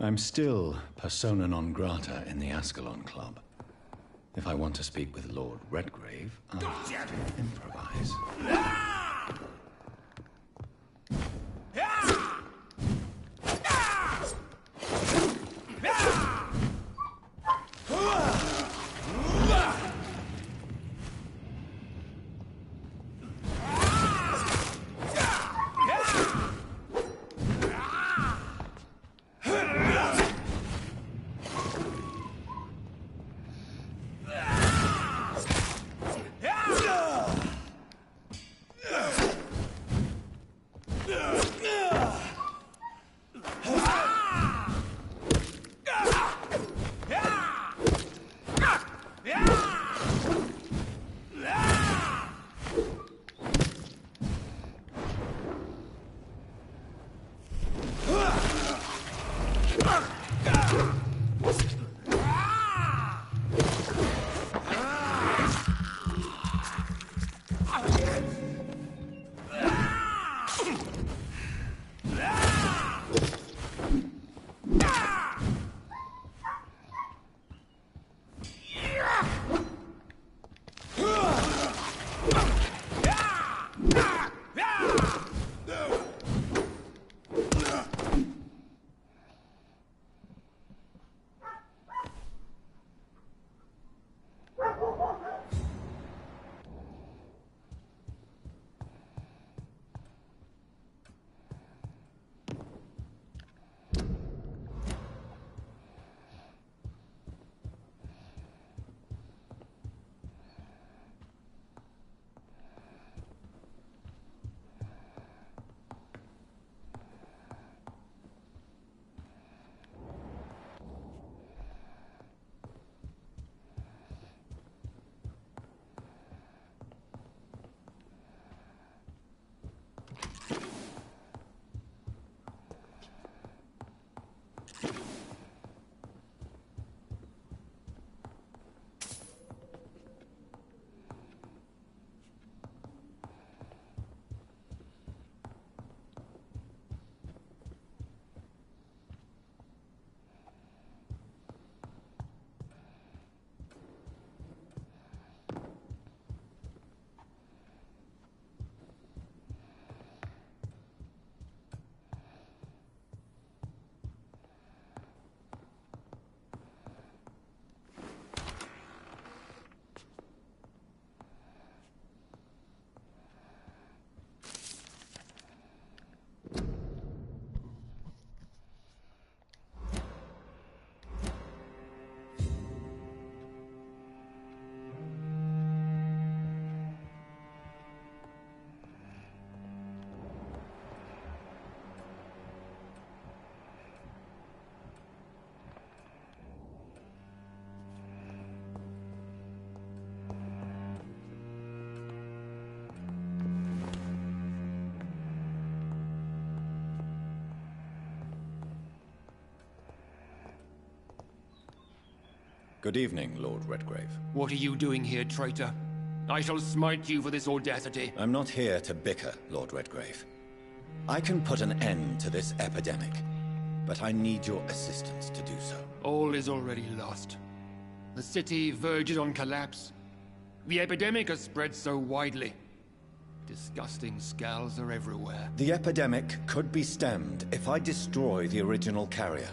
I'm still persona non grata in the Ascalon Club. If I want to speak with Lord Redgrave, I'll have to improvise. Good evening, Lord Redgrave. What are you doing here, traitor? I shall smite you for this audacity. I'm not here to bicker, Lord Redgrave. I can put an end to this epidemic, but I need your assistance to do so. All is already lost. The city verges on collapse. The epidemic has spread so widely. Disgusting skulls are everywhere. The epidemic could be stemmed if I destroy the original carrier.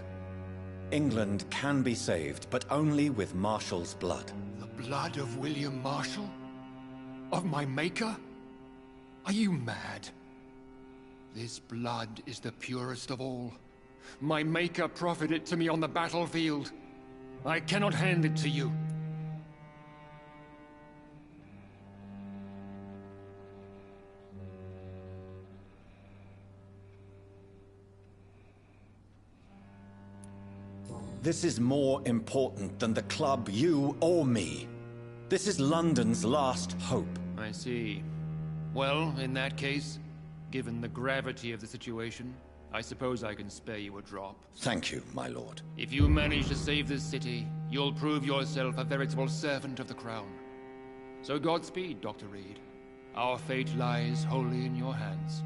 England can be saved, but only with Marshall's blood. The blood of William Marshall? Of my maker? Are you mad? This blood is the purest of all. My maker proffered it to me on the battlefield. I cannot hand it to you. This is more important than the club, you, or me. This is London's last hope. I see. Well, in that case, given the gravity of the situation, I suppose I can spare you a drop. Thank you, my lord. If you manage to save this city, you'll prove yourself a veritable servant of the crown. So Godspeed, Dr. Reed. Our fate lies wholly in your hands.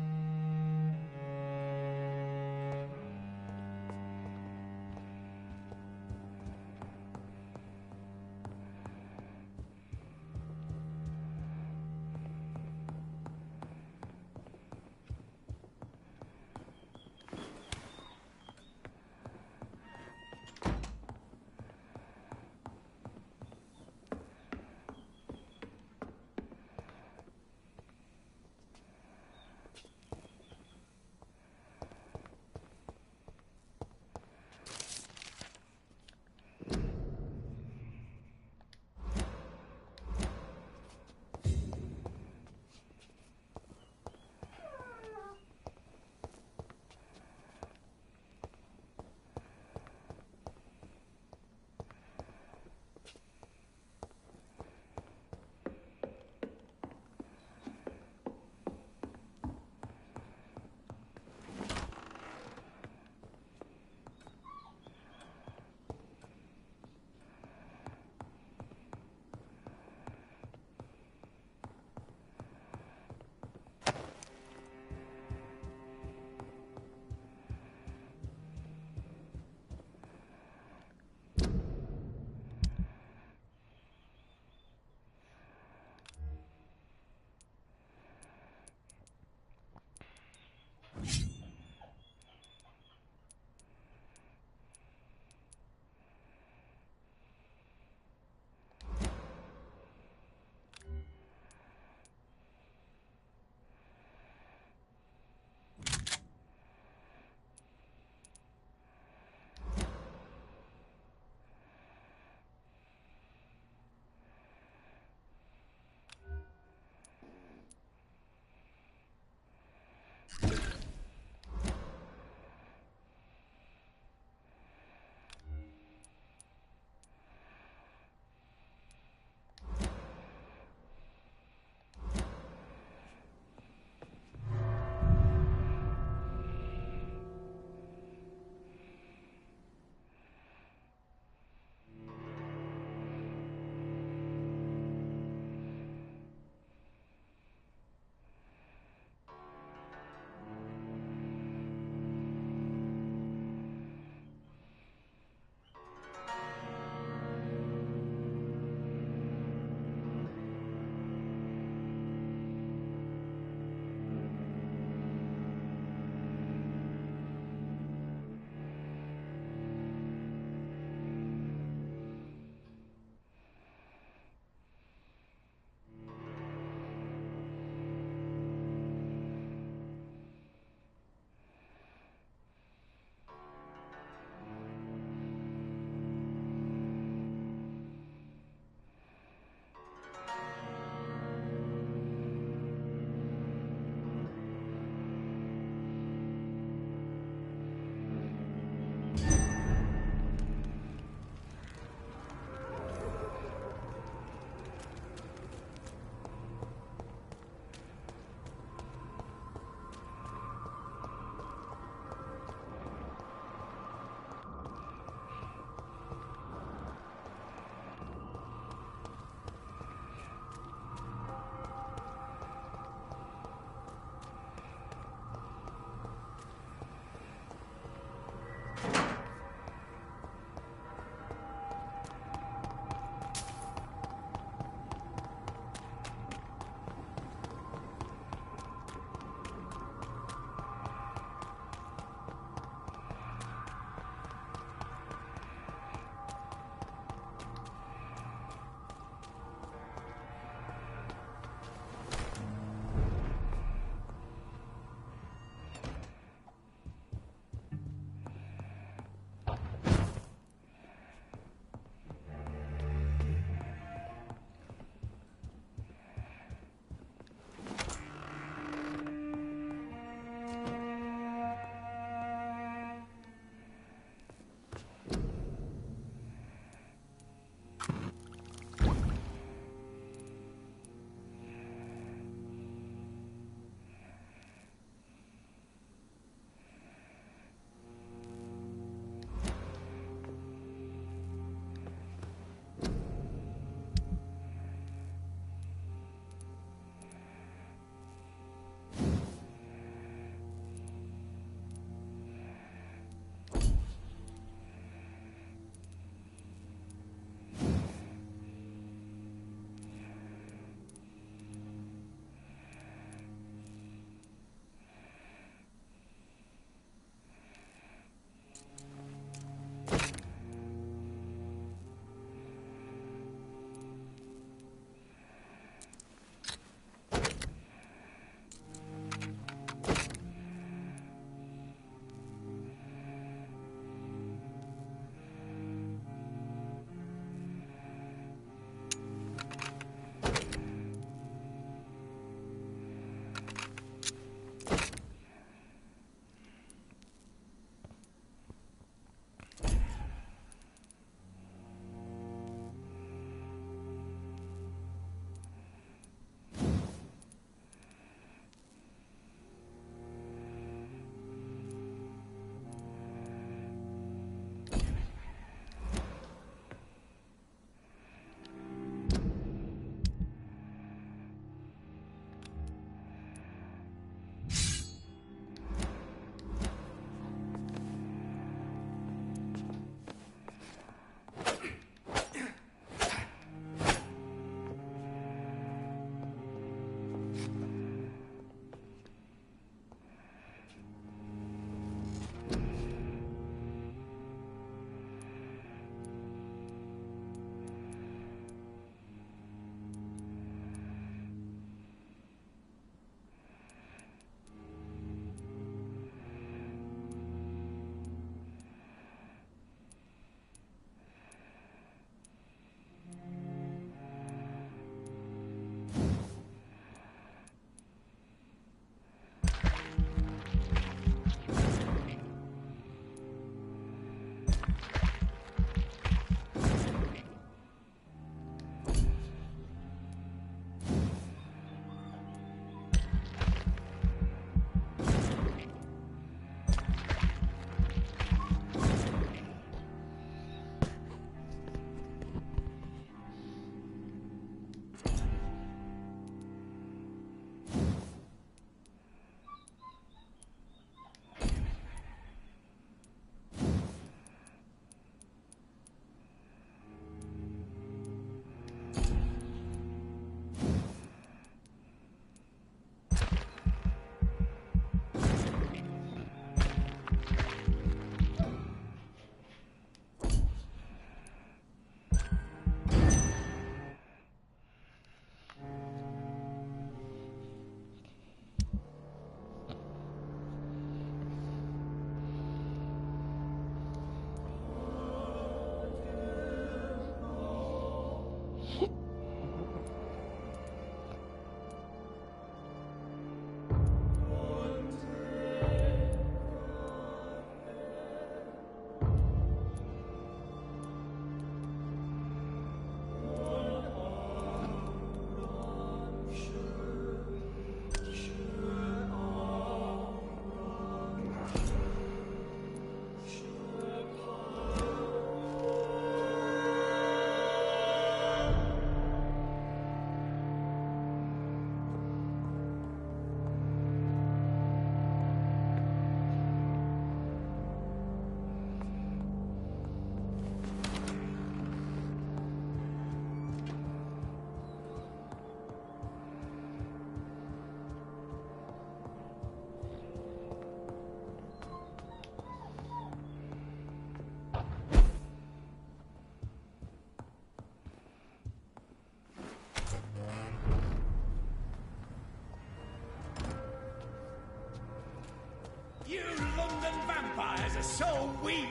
You London vampires are so weak!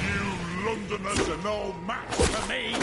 You Londoners are no match for me!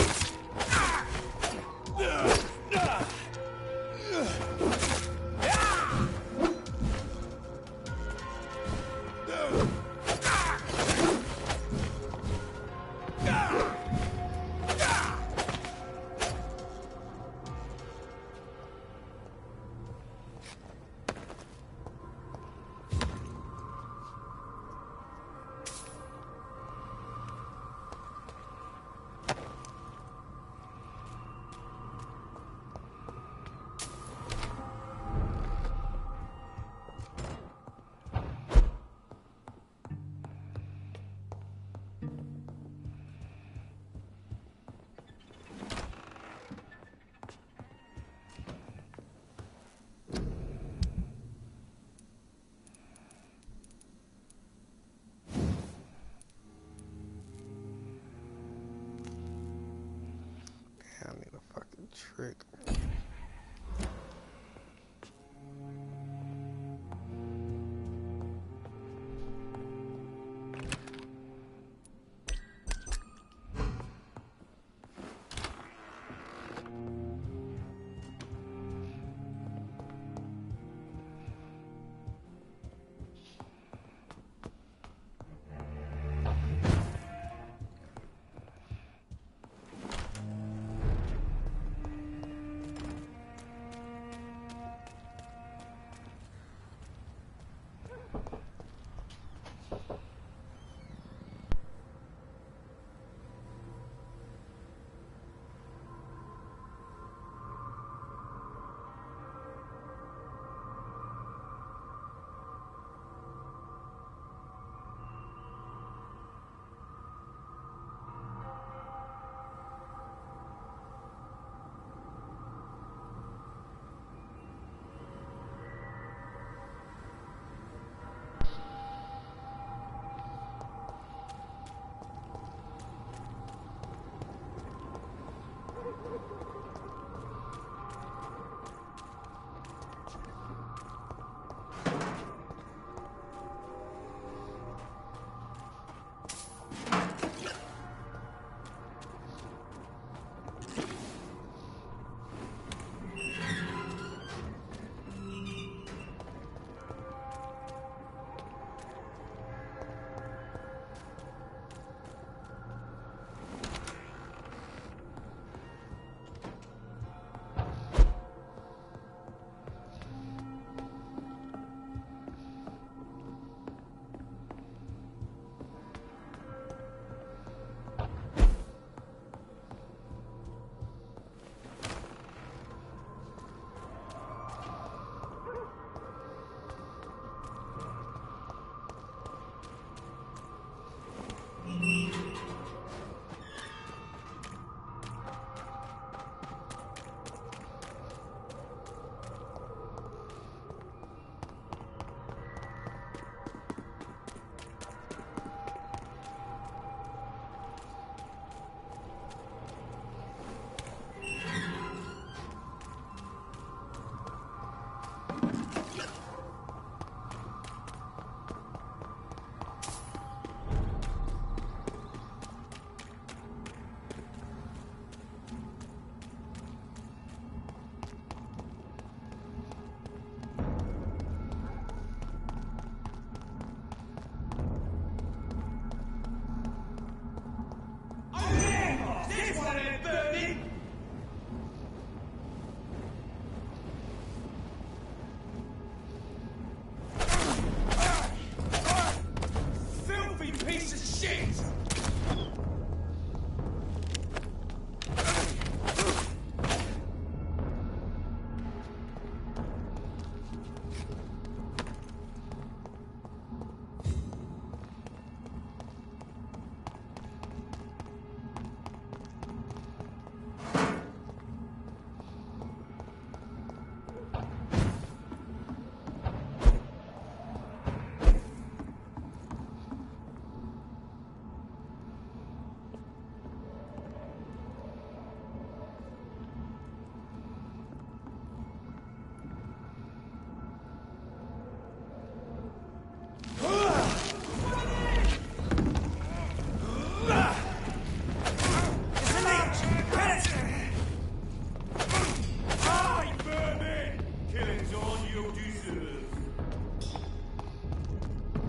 I need a fucking trick.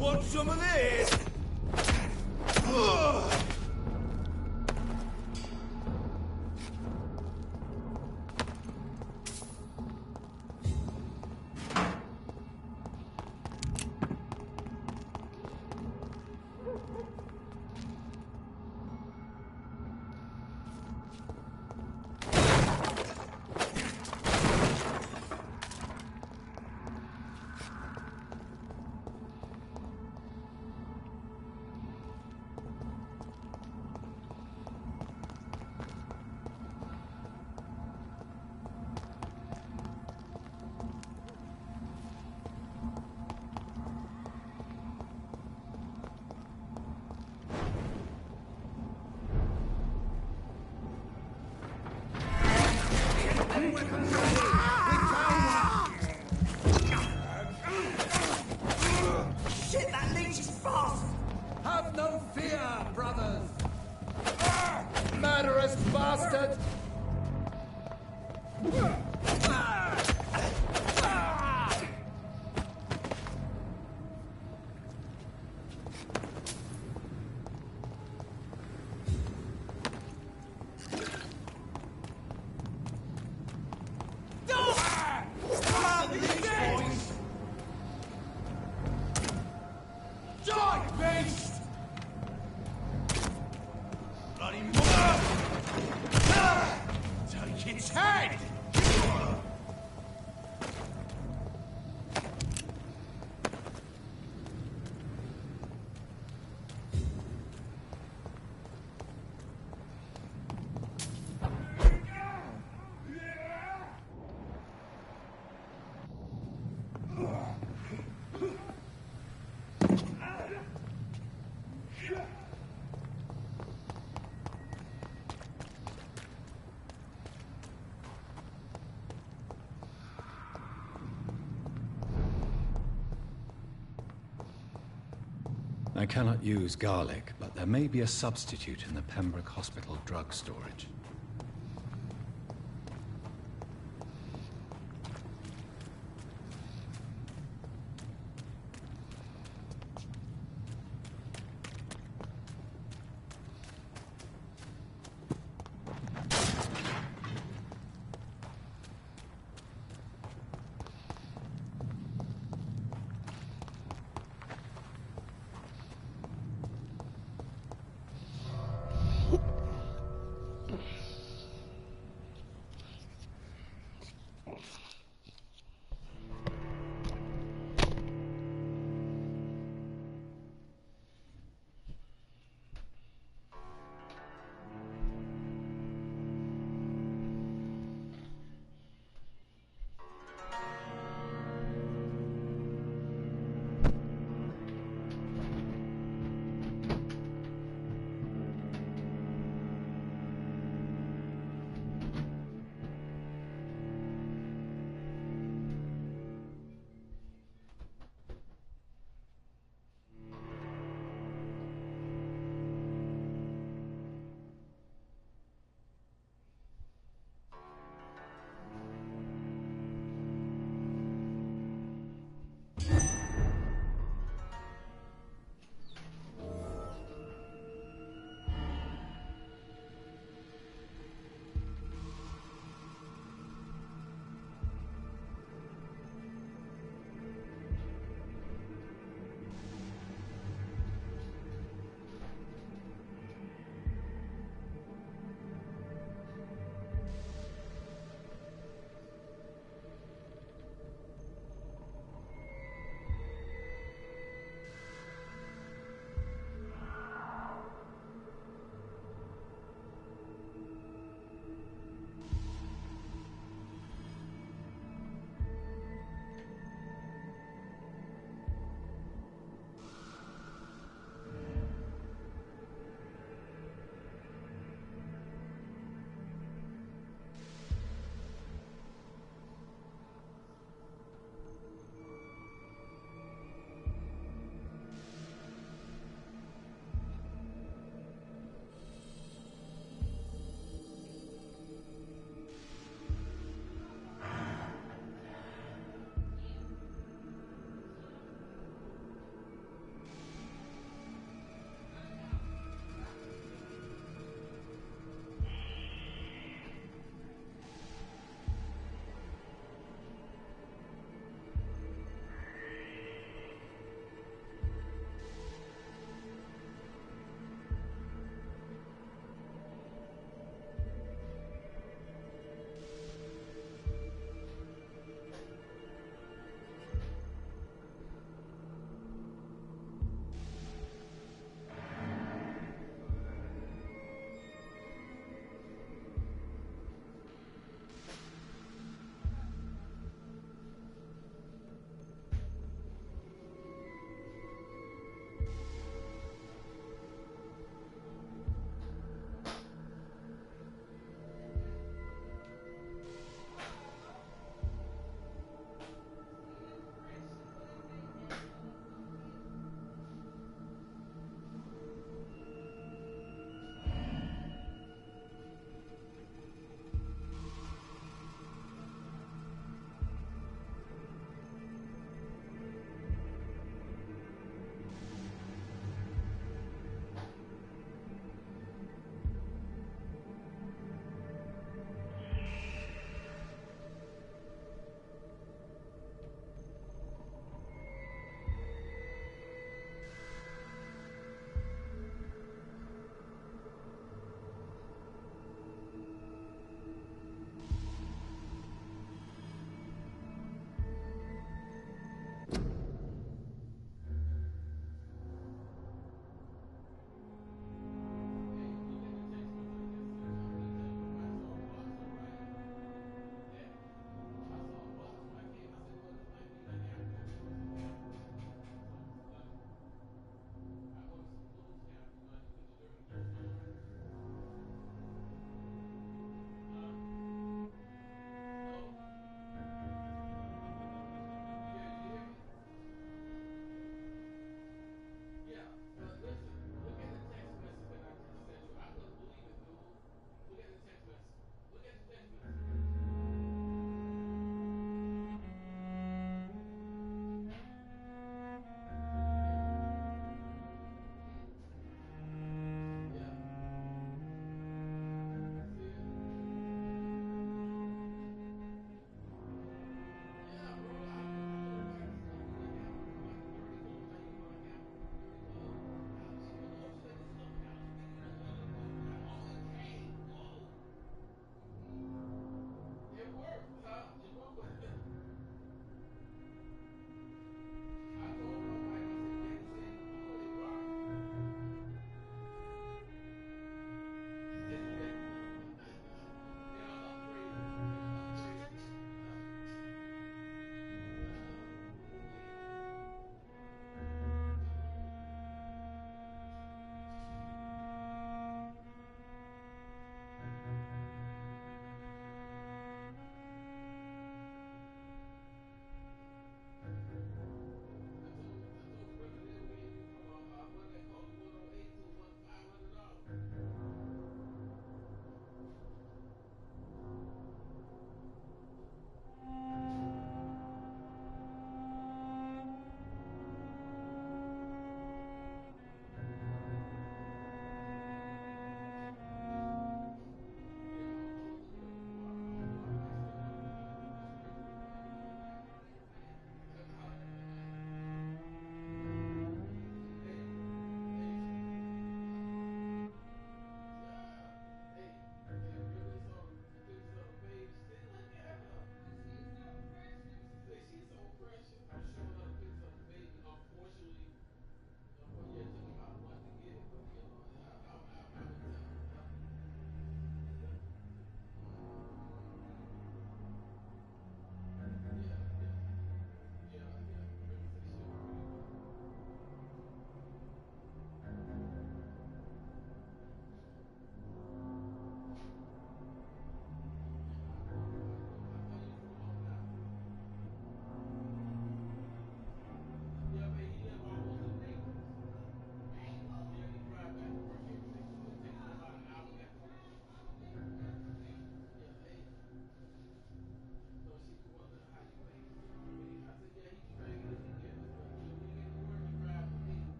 Want some of this? Shit, that leech is fast! Have no fear, brothers! Murderous bastard! Die, beast! Bloody mother! Take its head! I cannot use garlic, but there may be a substitute in the Pembroke Hospital drug storage.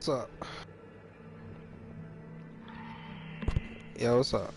What's up? Yo, what's up?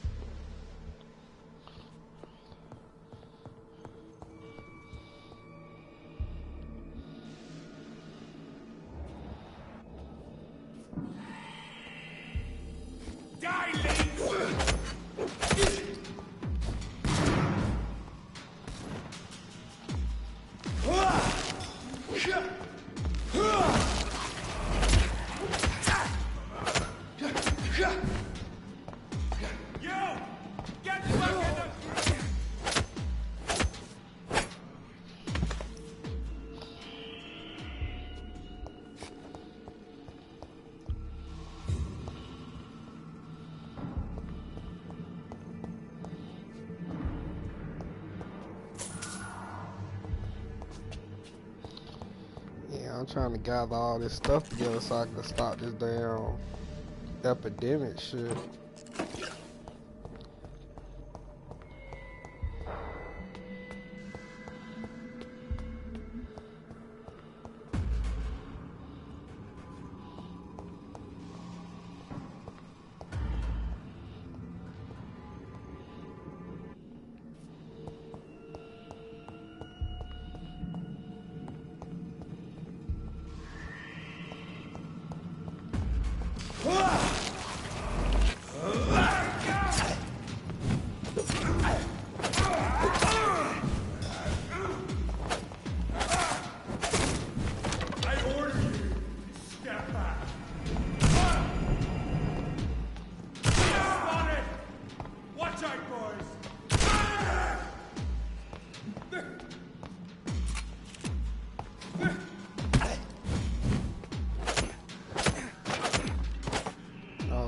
I'm trying to gather all this stuff together so I can stop this damn epidemic shit.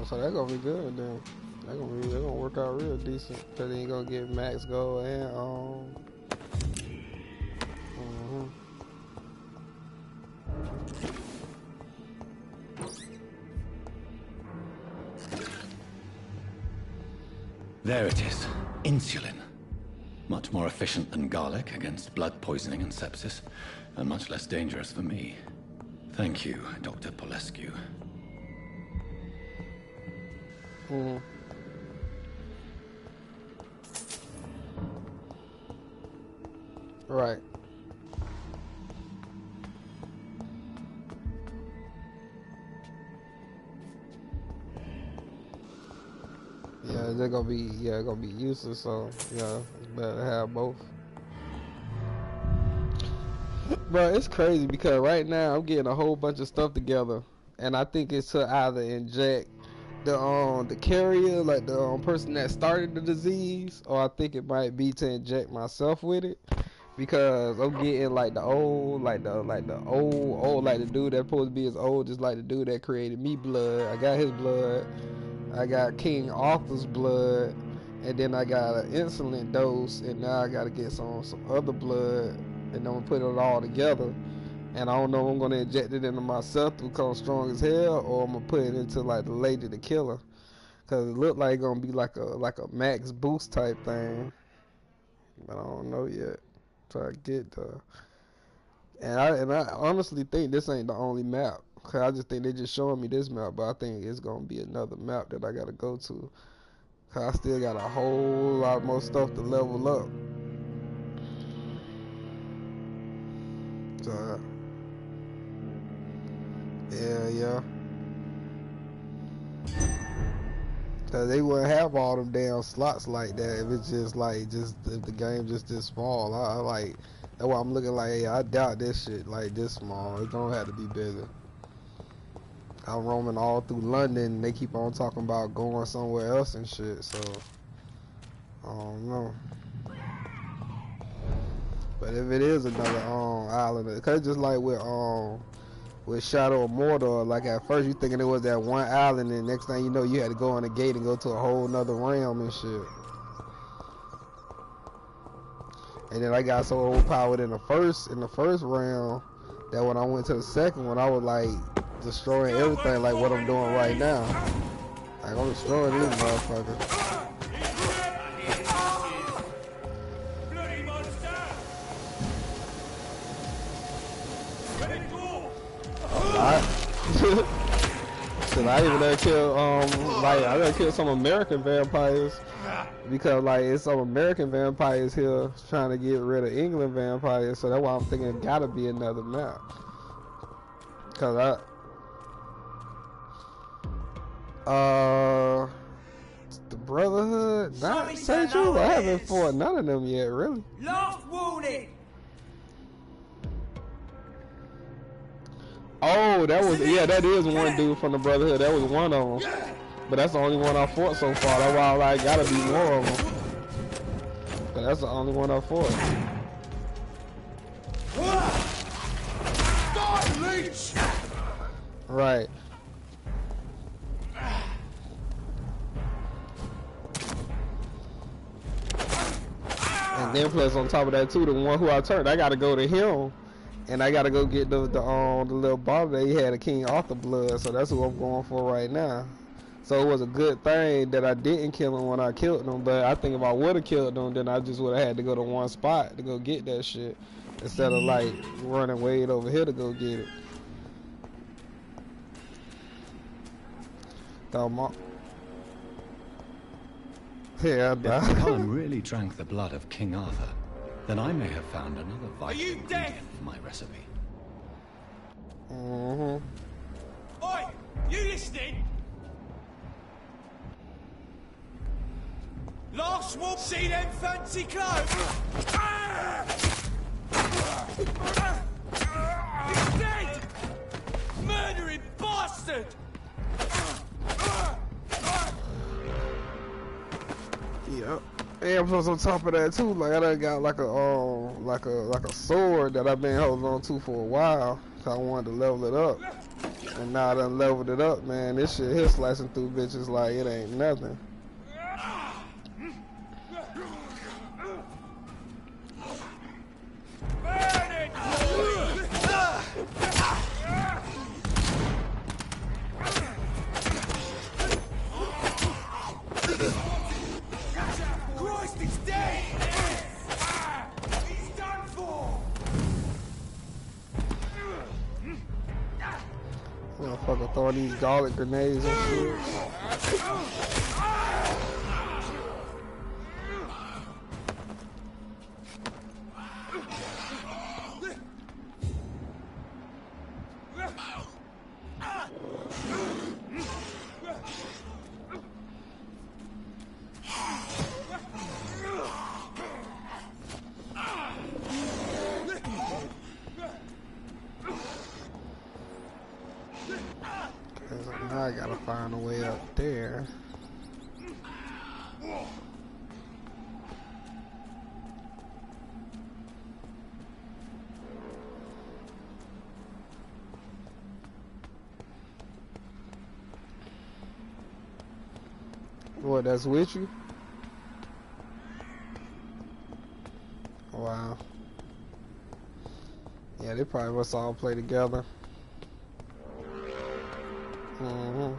So that's gonna be good then. They're gonna work out real decent. Cause they ain't gonna get max gold and There it is. Insulin. Much more efficient than garlic against blood poisoning and sepsis, and much less dangerous for me. Thank you, Dr. Polescu. Right. Yeah, they're gonna be useless, so yeah, it's better to have both. Bro, it's crazy because right now I'm getting a whole bunch of stuff together, and I think it's to either inject the carrier, like the person that started the disease, or I think it might be to inject myself with it, because I'm getting like the dude that's supposed to be as old as like the dude that created me blood. I got his blood. I got King Arthur's blood, and then I got an insulin dose, and now I gotta get some other blood, and I'm gonna put it all together. And I don't know if I'm gonna inject it into myself to become strong as hell, or I'm gonna put it into like the Lady the Killer, cause it looked like it's gonna be like a max boost type thing, but I don't know yet. So I get and I honestly think this ain't the only map. Cause I just think they just showing me this map, but I think it's gonna be another map that I gotta go to. Cause I still got a whole lot more stuff to level up. So yeah. Cause they wouldn't have all them damn slots like that if it's just if the game just this small. I like that's why I'm looking like, hey, I doubt this shit like this small. It's gonna have to be bigger. I'm roaming all through London. They keep on talking about going somewhere else and shit, so I don't know. But if it is another island, cause just like with Shadow of Mordor, like at first you thinking it was that one island, and next thing you know you had to go on the gate and go to a whole nother realm and shit. And then I got so overpowered in the first realm that when I went to the second one, I was like destroying everything like what I'm doing right now. Like I'm destroying this motherfucker. Alright. Cause I even done killed like I done killed some American vampires because like it's some American vampires here trying to get rid of England vampires, so that's why I'm thinking it gotta be another map. Cause the Brotherhood, not Saint True. I haven't fought none of them yet, really. Last warning! Oh, that was, yeah, that is one dude from the Brotherhood. That was one of them. But that's the only one I fought so far. That's why I like, gotta be more of them. But that's the only one I fought. Die, leech! Right. And then plus on top of that too, the one who I turned, I gotta go to him. And I gotta go get the little bottle that he had of King Arthur blood, so that's who I'm going for right now. So it was a good thing that I didn't kill him when I killed him, but I think if I would have killed him, then I just would have had to go to one spot to go get that shit, instead of like running way over here to go get it. Yeah, If McCullum really drank the blood of King Arthur, then I may have found another vital ingredient for my recipe. Mm-hmm. Oi! You listening? Last one, see them fancy clothes? He's dead! Murdering bastard! Yep. And plus on top of that too, like I done got like a sword that I've been holding on to for a while. So I wanted to level it up. And now I done leveled it up, man. This shit here slicing through bitches like it ain't nothing. Motherfucker throwing these garlic grenades and shit. Now I gotta find a way up there. What, that's with you? Wow. Yeah, they probably must all play together. Mm-hmm.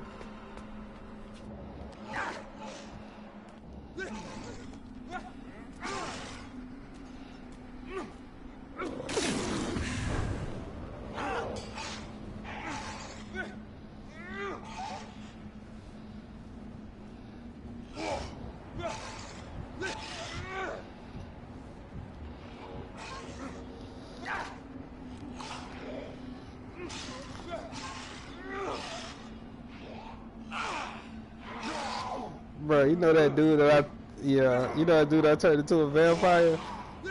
Bro, you know that dude that you know that dude that turned into a vampire?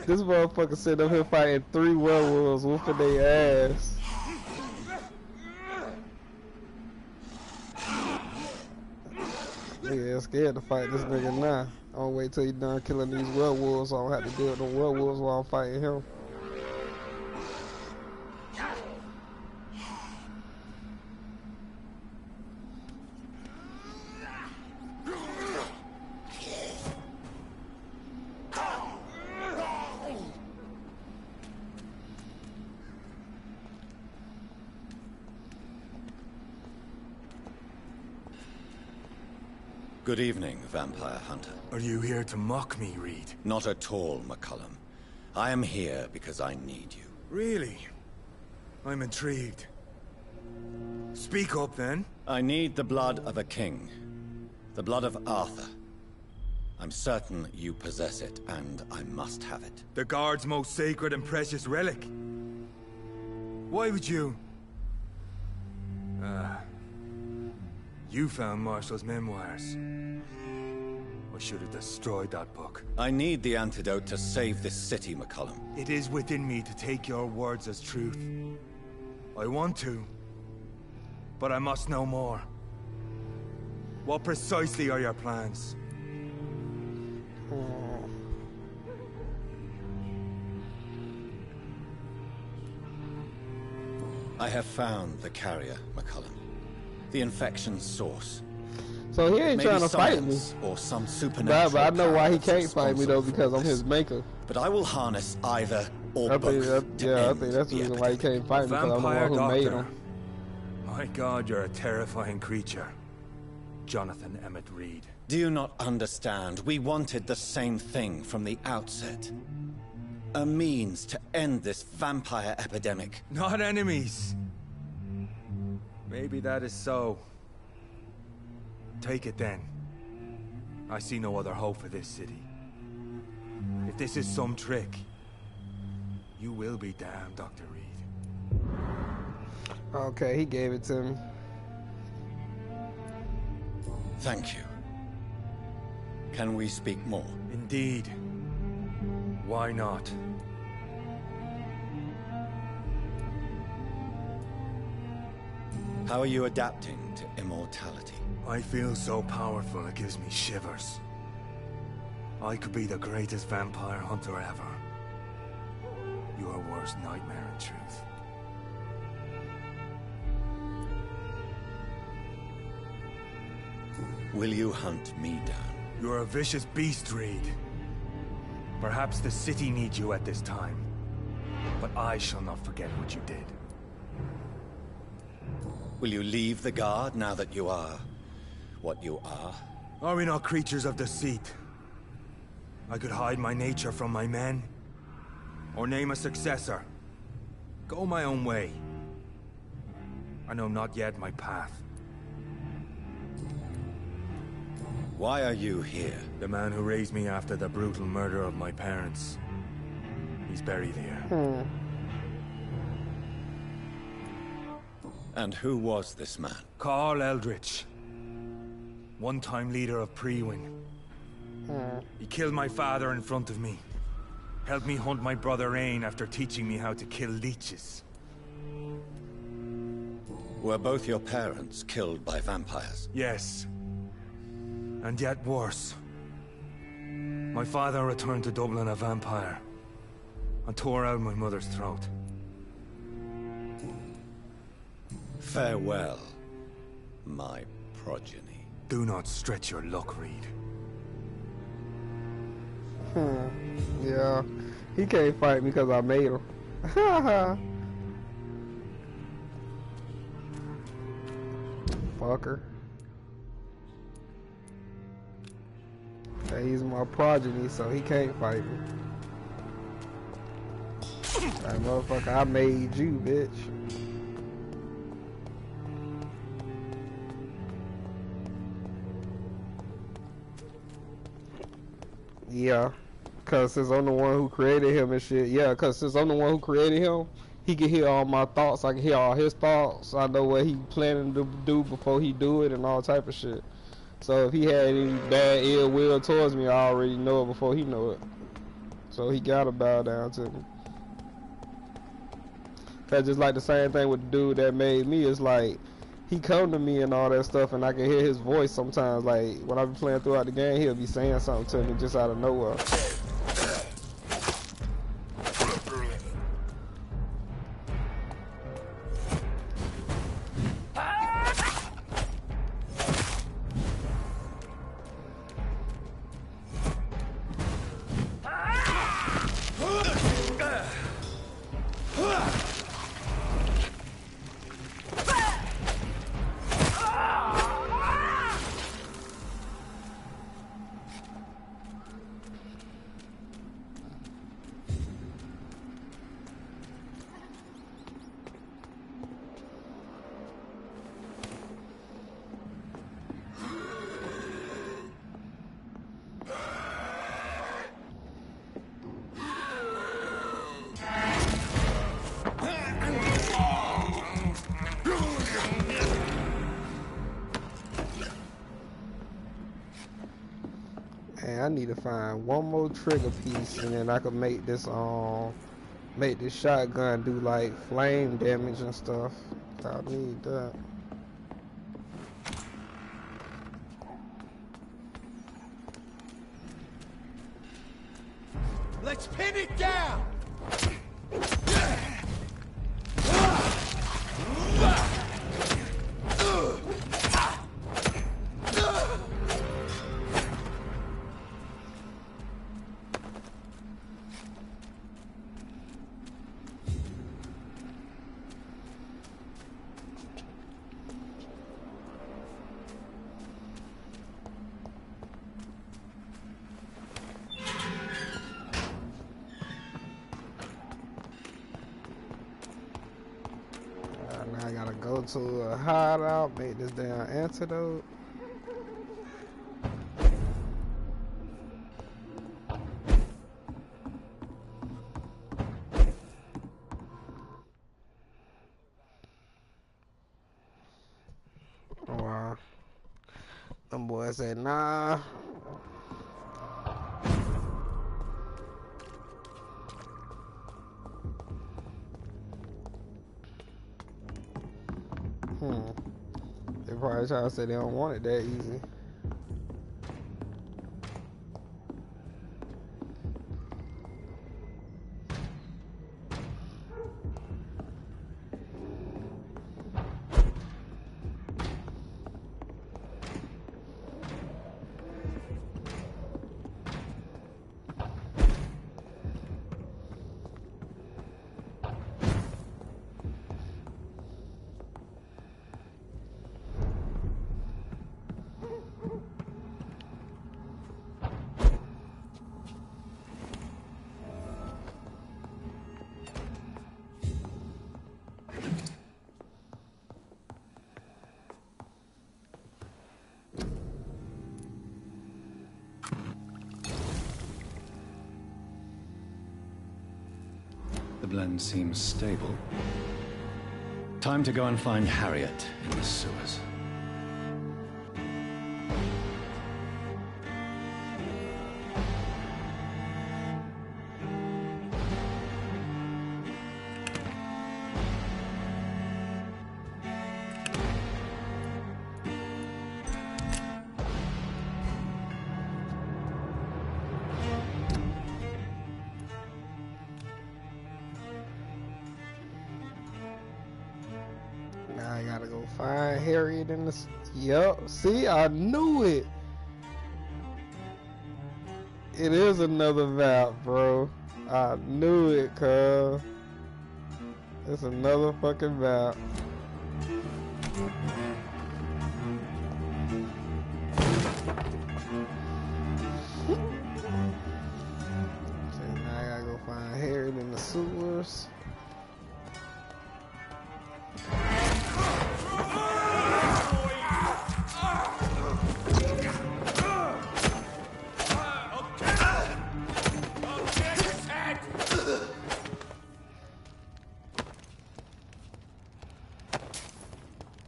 This motherfucker sitting up here fighting 3 werewolves, whooping their ass. Yeah, scared to fight this nigga now. I'll wait till he done killing these werewolves so I don't have to deal with the werewolves while I'm fighting him. Good evening, Vampire Hunter. Are you here to mock me, Reed? Not at all, McCullum. I am here because I need you. Really? I'm intrigued. Speak up, then. I need the blood of a king. The blood of Arthur. I'm certain you possess it, and I must have it. The Guard's most sacred and precious relic. Why would you... You found Marshall's memoirs. I should have destroyed that book. I need the antidote to save this city, McCullum. It is within me to take your words as truth. I want to, but I must know more. What precisely are your plans? I have found the carrier, McCullum. The infection's source. So he ain't trying to fight me. Or some supernatural but I know why he power can't fight me though, because I'm his this. maker. But I will harness either or I both. think to I end think that's the the reason why he epidemic. can't fight me, because I'm the Vampire one who made Doctor. him. My God, you're a terrifying creature. Jonathan Emmett Reed. Do you not understand? We wanted the same thing from the outset. A means to end this vampire epidemic. Not enemies. Maybe that is so. Take it then. I see no other hope for this city. If this is some trick, you will be damned, Dr. Reed. Okay, he gave it to me. Thank you. Can we speak more? Indeed. Why not? How are you adapting to immortality? I feel so powerful it gives me shivers. I could be the greatest vampire hunter ever. Your worst nightmare, in truth. Will you hunt me down? You're a vicious beast, Reed. Perhaps the city needs you at this time. But I shall not forget what you did. Will you leave the Guard now that you are what you are? Are we not creatures of deceit? I could hide my nature from my men, or name a successor. Go my own way. I know not yet my path. Why are you here? The man who raised me after the brutal murder of my parents. He's buried here. And who was this man? Carl Eldritch. One-time leader of Prewin. He killed my father in front of me. Helped me hunt my brother Ain after teaching me how to kill leeches. Were both your parents killed by vampires? Yes. And yet worse. My father returned to Dublin a vampire, and tore out my mother's throat. Farewell, my progeny. Do not stretch your luck, Reed. Yeah, he can't fight me because I made him. Fucker. He's my progeny, so he can't fight me. That motherfucker, I made you, bitch. Yeah, cause since I'm the one who created him and shit. Yeah, cause since I'm the one who created him, he can hear all my thoughts. I can hear all his thoughts. I know what he planning to do before he do it and all type of shit. So if he had any bad ill will towards me, I already know it before he know it. So he gotta bow down to me. That's just like the same thing with the dude that made me. It's like he come to me and all that stuff, and I can hear his voice sometimes. Like when I be playing throughout the game, he'll be saying something to me just out of nowhere. And I need to find one more trigger piece, and then I can make this shotgun do like flame damage and stuff. I need that. Let's pin it down! Now I gotta go to a hideout, make this damn antidote. Oh, wow. Them boys said, nah. They probably try to say they don't want it that easy. The blend seems stable. Time to go and find Harriet in the sewers. Now I gotta go find Harriet in the... Yup, see, I knew it. It is another map, bro. I knew it, cuz. It's another fucking map. So now I gotta go find Harriet in the sewers.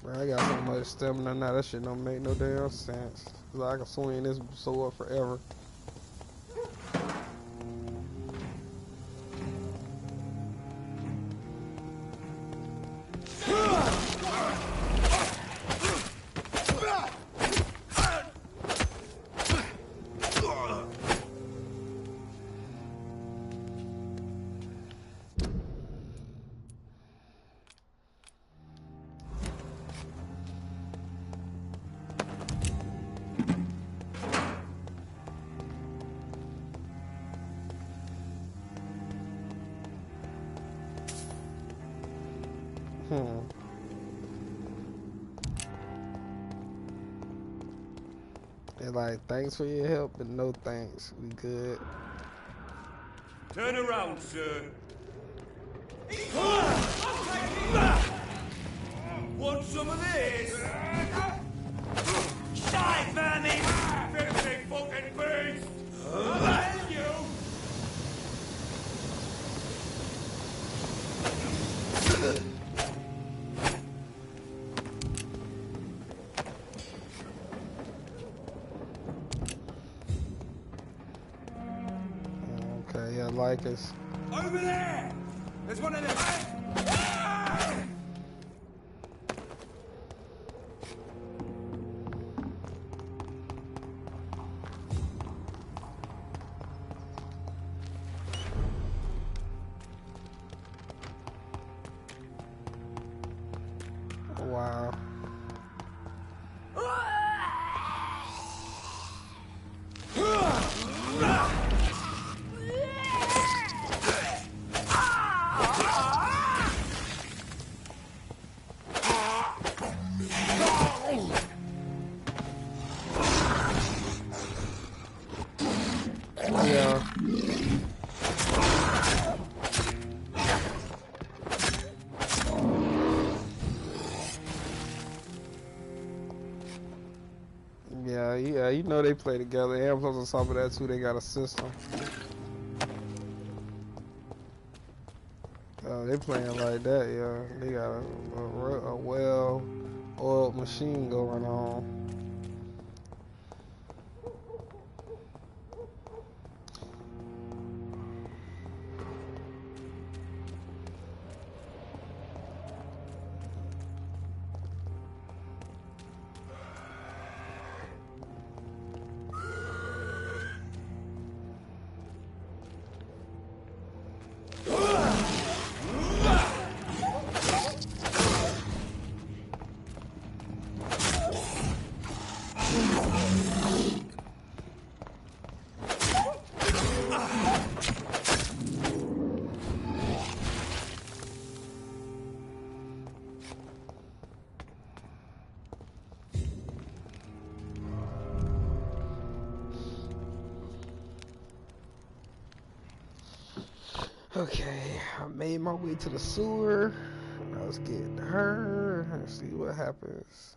Bro, I got so much stamina now, that shit don't make no damn sense. Cause I can swing this sword forever. They're like, thanks for your help, but no thanks. We good. Turn around, sir. Want some of this? Die, vermin! Filthy fucking beast! I'll tell you! Yeah, like us. Over there! There's one of them. Wow. Yeah. Yeah, you know they play together. And plus on top of that too, they got a system. They playing like that, yeah. They got a well-oiled machine going on. Okay, I made my way to the sewer. Now let's get her and see what happens.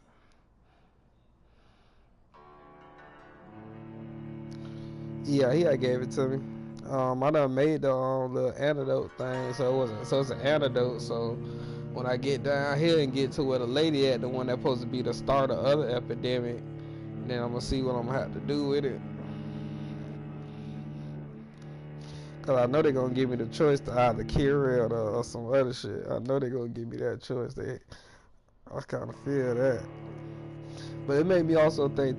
Yeah, he gave it to me. I done made the little antidote thing, so it wasn't. So it's an antidote. So when I get down here and get to where the lady at, the one that's supposed to be the start of other epidemic, then I'm gonna see what I'm gonna have to do with it. Cause I know they're gonna give me the choice to either cure it or some other shit. I know they're gonna give me that choice. I kind of feel that, but it made me also think.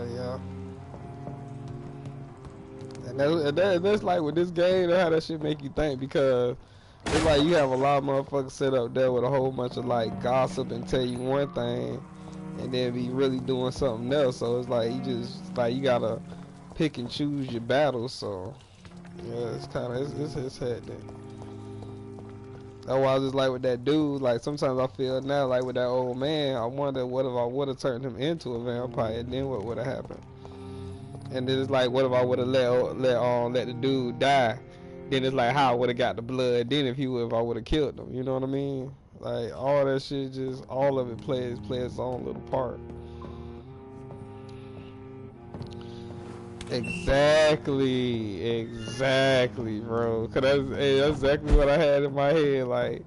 Yeah. And that's like with this game, how that shit make you think, because it's like you have a lot of motherfuckers set up there with a whole bunch of like gossip and tell you one thing, and then be really doing something else. So it's like you gotta pick and choose your battles. So yeah, it's kind of it's hectic. That's why I just like with that dude. Like sometimes I feel now like with that old man, I wonder what if I would have turned him into a vampire, and then what would have happened. And then it's like, what if I would have let the dude die? Then it's like, how I would have got the blood then if I would have killed him. You know what I mean? Like all that shit, just all of it plays its own little part. Exactly, bro. Cause that's exactly what I had in my head. Like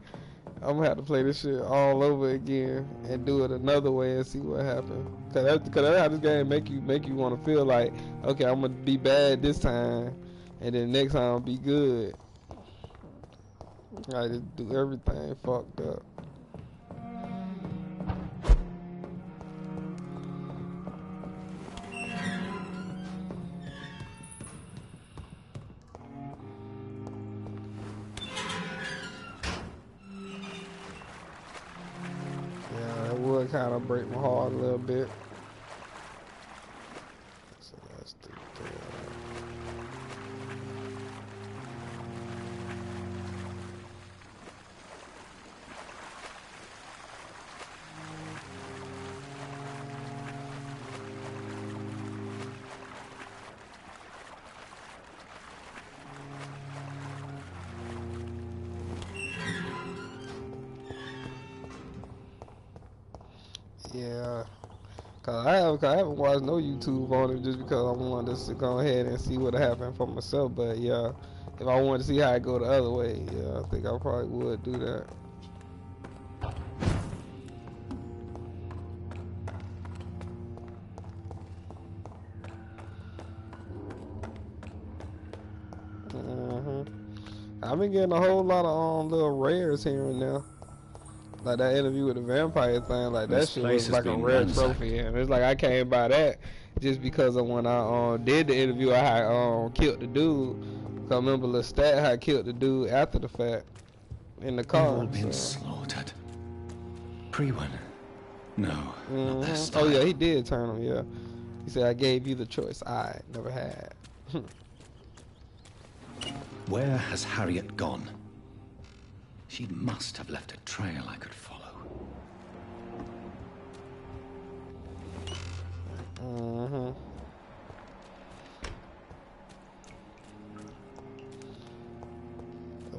I'm gonna have to play this shit all over again and do it another way and see what happens. Cause that's how this game make you want to feel like, okay, I'm gonna be bad this time, and then next time I'll be good. I just do everything fucked up. Yeah, that would kind of break my heart a little bit. So that's the Yeah. Cause I haven't watched no YouTube on it just because I wanted to go ahead and see what happened for myself. But yeah, if I wanted to see how it go the other way, yeah, I think I probably would do that. I've been getting a whole lot of little rares here and there. Like that interview with the vampire thing, like that This shit place was has like a been rare ransacked. trophy, and it's like I came by that just because of when I did the interview, I had killed the dude. Cause I remember Lestat had killed the dude after the fact in the They've car. all been So. slaughtered. Pre-one? No, not their style. Oh yeah, he did turn him. Yeah, he said I gave you the choice I never had. Where has Harriet gone? She must have left a trail I could follow.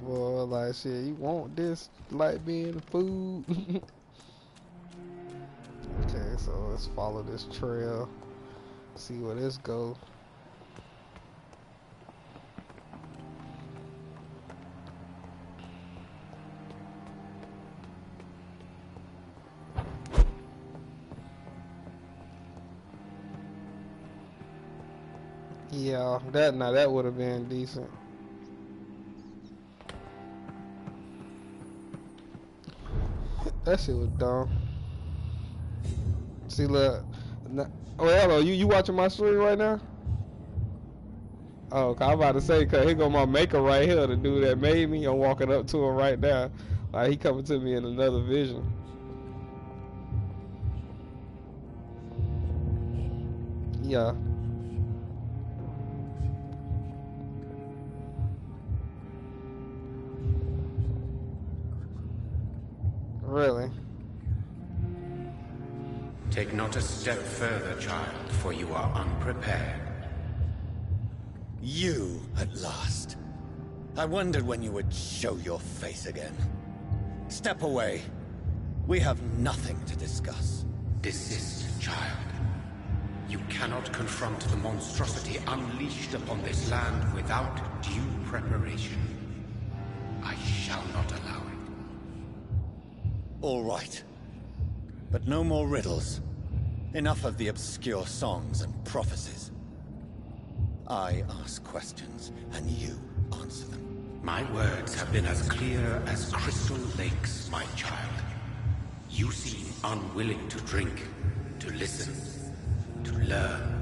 Boy, like shit, you want this like being food? Okay, so let's follow this trail. See where this go. Yeah, that would have been decent. That shit was dumb. See, look. Oh, hello. You watching my stream right now? Oh, I'm about to say, cause here go my maker right here, the dude that made me. I'm walking up to him right now. Like he coming to me in another vision. Yeah. Really? Take not a step further, child, for you are unprepared. You, at last. I wondered when you would show your face again. Step away. We have nothing to discuss. Desist, child. You cannot confront the monstrosity unleashed upon this land without due preparation. I shall not allow it. All right. But no more riddles. Enough of the obscure songs and prophecies. I ask questions, and you answer them. My words have been as clear as crystal lakes, my child. You seem unwilling to drink, to listen, to learn.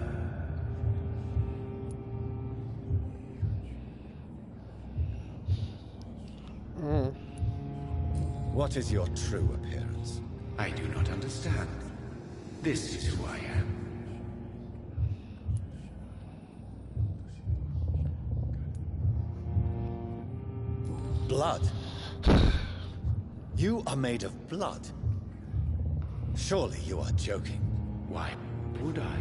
What is your true appearance? I do not understand. This is who I am. Blood? You are made of blood. Surely you are joking. Why would I?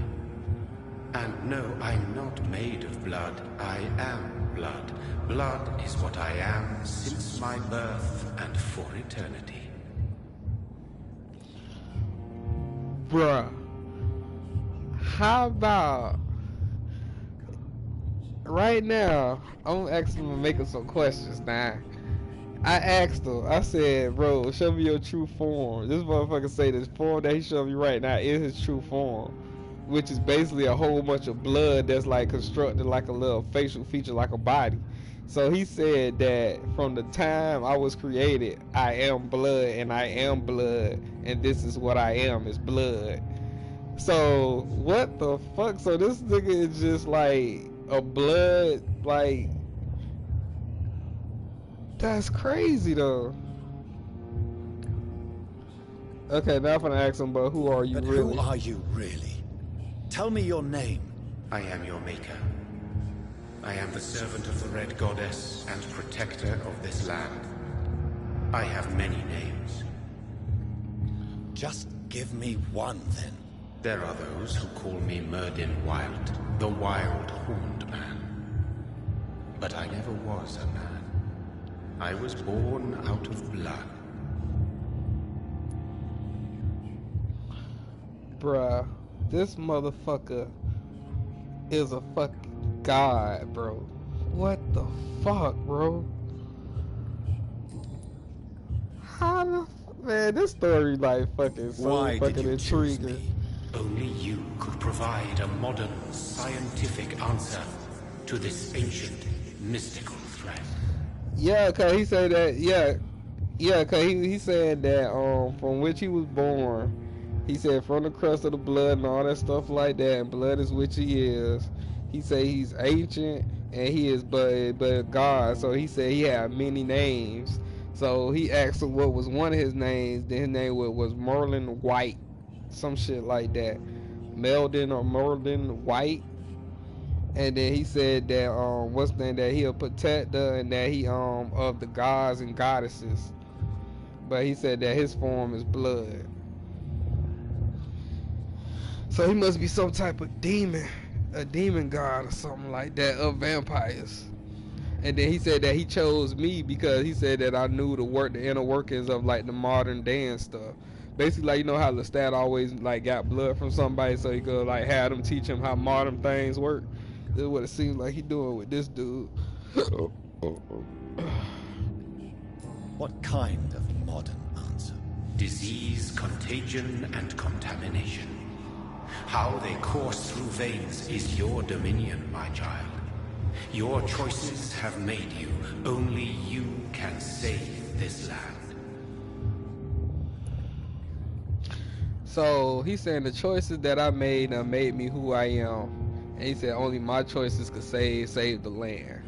And no, I'm not made of blood. I am blood. Blood is what I am since my birth and for eternity. Bruh. How about right now, I'm asking him to make us some questions now. I asked him, I said, bro, show me your true form. This motherfucker say this form that he showing me right now is his true form. Which is basically a whole bunch of blood that's like constructed like a little facial feature like a body. So he said that from the time I was created, I am blood and I am blood. And this is what I am, is blood. So what the fuck? So this nigga is just like a blood, like, that's crazy though. Okay, now I'm gonna ask him, but who are you really? Who are you really? Tell me your name. I am your maker. I am the servant of the Red Goddess and protector of this land. I have many names. Just give me one then. There are those who call me Merdin Wild, the Wild Horned Man. But I never was a man. I was born out of blood. Bruh, this motherfucker is a fucking god, bro. What the fuck, bro? How the man, this story like fucking so Why did fucking you choose intriguing. me? Only you could provide a modern, scientific answer to this ancient, mystical threat. Yeah, cause he said that. Yeah, cause he said that from which he was born. He said from the crust of the blood and all that stuff like that. And blood is which he is. He said he's ancient and he is but God. So he said he had many names. So he asked him what was one of his names. Then his name was Merlin White, some shit like that. Meldon or Merlin White. And then he said that what's the name, that he a protector and that he of the gods and goddesses. But he said that his form is blood. So he must be some type of demon, a demon god or something like that of vampires. And then he said that he chose me because he said that I knew the inner workings of like the modern day and stuff. Basically, like, you know how Lestat always like got blood from somebody so he could like have them teach him how modern things work. This is what it seems like he doing with this dude. What kind of modern answer? Disease, contagion, and contamination. How they course through veins is your dominion, my child. Your choices have made you. Only you can save this land. So he's saying the choices that I made made me who I am. And he said only my choices could save the land.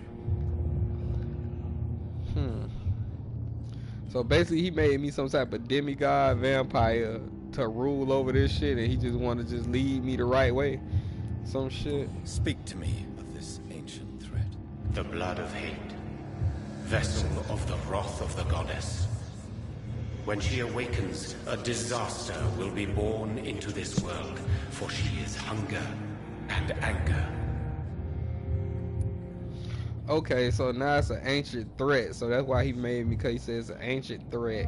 So basically he made me some type of demigod vampire to rule over this shit, and he just wanted to just lead me the right way. Some shit. Speak to me of this ancient threat. The blood of hate. Vessel of the wrath of the goddess. When she awakens, a disaster will be born into this world, for she is hunger and anger. Okay, so now it's an ancient threat. So that's why he made me, because he said it's an ancient threat.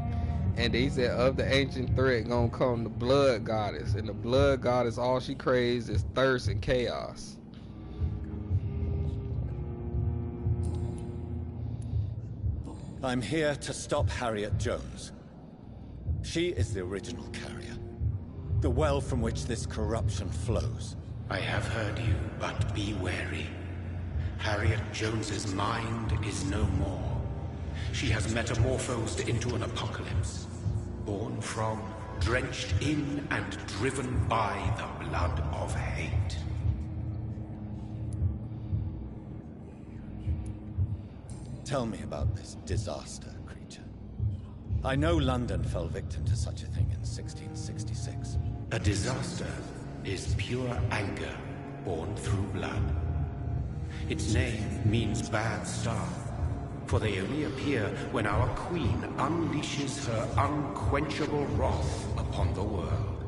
And he said of the ancient threat gonna come the blood goddess. And the blood goddess, all she craves is thirst and chaos. I'm here to stop Harriet Jones. She is the original carrier. The well from which this corruption flows. I have heard you, but be wary. Harriet Jones's mind is no more. She has metamorphosed into an apocalypse. Born from, drenched in, and driven by the blood of hate. Tell me about this disaster creature. I know London fell victim to such a thing in 1666. A disaster is pure anger born through blood. Its name means bad star, for they only appear when our queen unleashes her unquenchable wrath upon the world.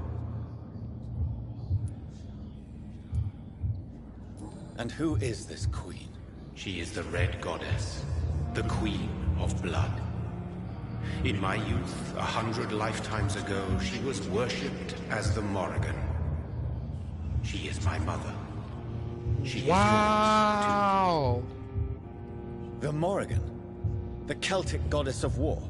And who is this queen? She is the Red Goddess, the Queen of Blood. In my youth, 100 lifetimes ago, she was worshipped as the Morrigan. She is my mother. She is Wow. yours, The Morrigan? The Celtic goddess of war?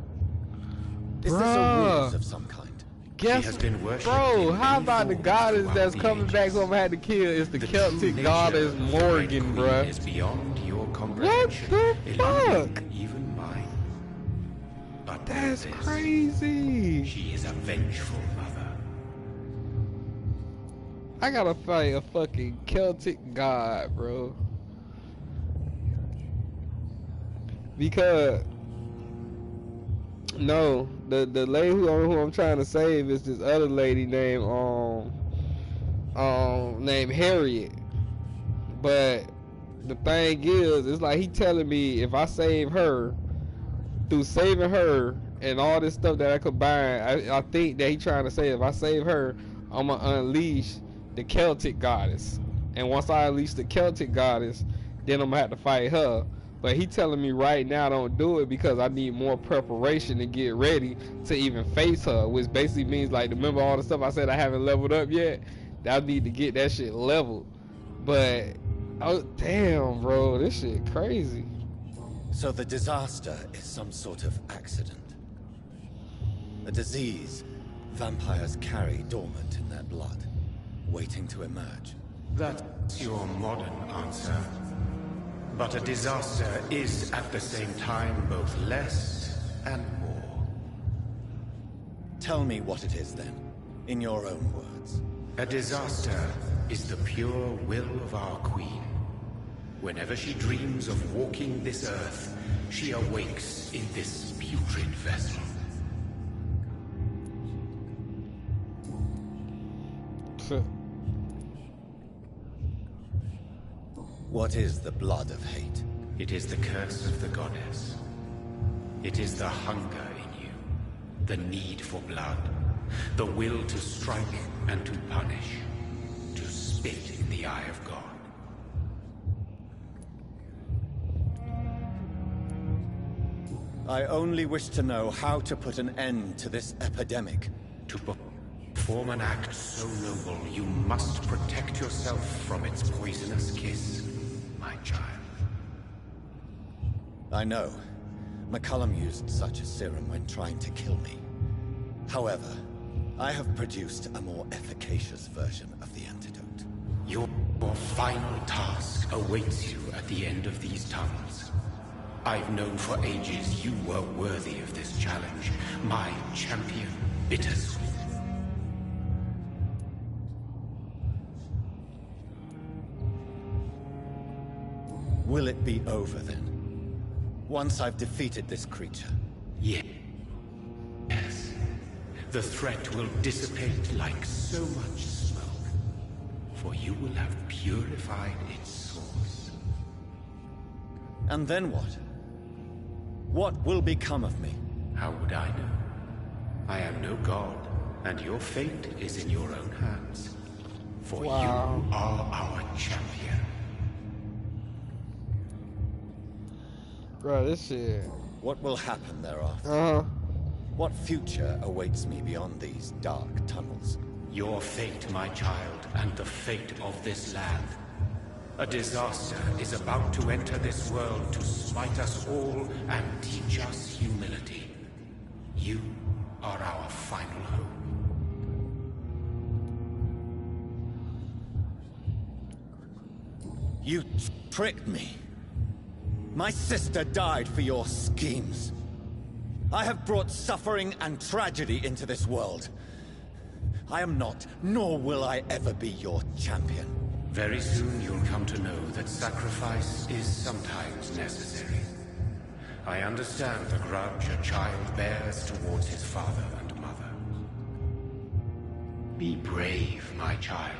Is this a Bruh. ruse of some kind? Guess, has been worshipped bro, in how many about the forms goddess throughout that's the coming back ages. who I'm had to kill is the The Celtic true goddess nature of the Red Morgan, Queen bruh. is beyond your comprehension. the fuck? eluding even mine. But know That's this, crazy. she is a vengeful mother. I gotta fight a fucking Celtic god, bro. Because no, the lady who I'm trying to save is this other lady named named Harriet. But the thing is, it's like he telling me if I save her, through saving her and all this stuff that I combine, I think that he trying to say if I save her, I'm gonna unleash the Celtic goddess. And once I unleash the Celtic goddess, then I'm gonna have to fight her. But he telling me right now don't do it because I need more preparation to get ready to even face her, which basically means like, remember all the stuff I said I haven't leveled up yet? I need to get that shit leveled. But oh damn, bro, this shit crazy. So the disaster is some sort of accident. A disease vampires carry dormant in their blood, waiting to emerge. That's your modern answer. But a disaster is at the same time both less and more. Tell me what it is then, in your own words. A disaster is the pure will of our queen. Whenever she dreams of walking this earth, she awakes in this putrid vessel. What is the blood of hate? It is the curse of the goddess. It is the hunger in you, the need for blood, the will to strike and to punish, to spit in the eye of God. I only wish to know how to put an end to this epidemic. To perform an act so noble, you must protect yourself from its poisonous kiss, my child. I know. McCullum used such a serum when trying to kill me. However, I have produced a more efficacious version of the antidote. Your final task awaits you at the end of these tunnels. I've known for ages you were worthy of this challenge, my champion, Bittersweet. Will it be over then? Once I've defeated this creature? Yes. The threat will dissipate like so much smoke, for you will have purified its source. And then what? What will become of me? How would I know? I am no god, and your fate is in your own hands. For you are our champion. Bro, this shit. What will happen thereafter? Uh-huh. What future awaits me beyond these dark tunnels? Your fate, my child, and the fate of this land. A disaster is about to enter this world to smite us all and teach us humility. You are our final hope. You tricked me. My sister died for your schemes. I have brought suffering and tragedy into this world. I am not, nor will I ever be your champion. Very soon you'll come to know that sacrifice is sometimes necessary. I understand the grudge a child bears towards his father and mother. Be brave, my child.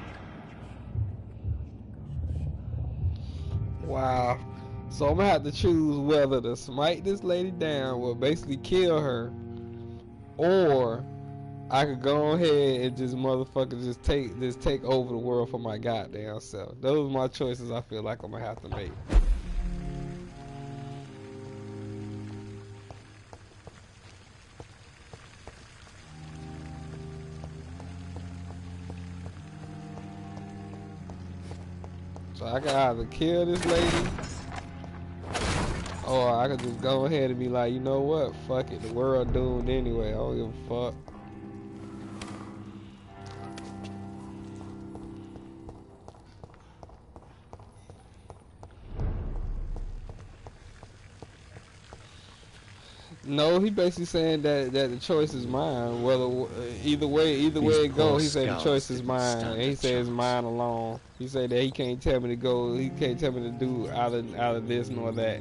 Wow. So I'm gonna have to choose whether to smite this lady down, or basically kill her, or I could go ahead and just motherfucker just take over the world for my goddamn self. Those are my choices I feel like I'm gonna have to make. So I can either kill this lady, or I could just go ahead and be like, you know what? Fuck it. The world doomed anyway. I don't give a fuck. No, he basically saying that the choice is mine. Whether either way it goes, he said the choice is mine, and he said it's mine alone. He said that he can't tell me to go. He can't tell me to do either this nor that.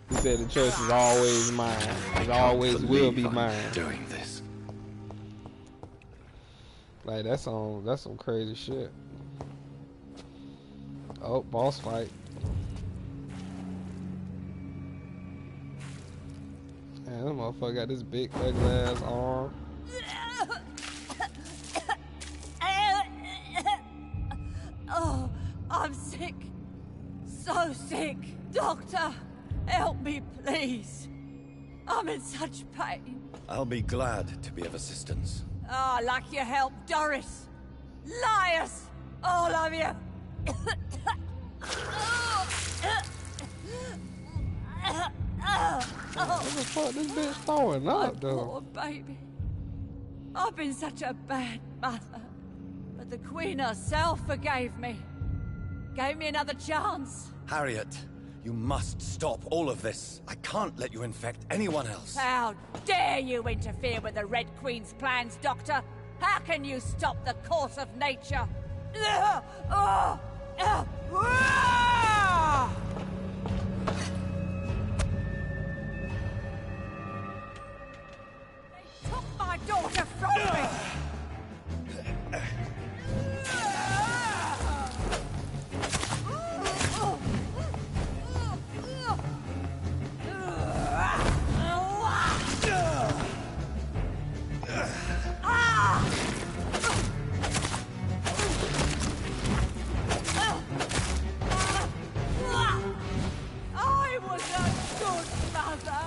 He said the choice is always mine. It always will be mine. Doing this. Like that's some crazy shit. Oh, boss fight. Man, that motherfucker got this big ugly ass arm. Oh, I'm sick. So sick. Doctor, Help me, please. I'm in such pain. I'll be glad to be of assistance. Ah, like your help, Doris. Liars! All of you! What the fuck this bitch throwing My up, though? poor baby. I've been such a bad mother. But the Queen herself forgave me. Gave me another chance. Harriet, you must stop all of this. I can't let you infect anyone else. How dare you interfere with the Red Queen's plans, Doctor? How can you stop the course of nature? They took my daughter from me! I was a good mother.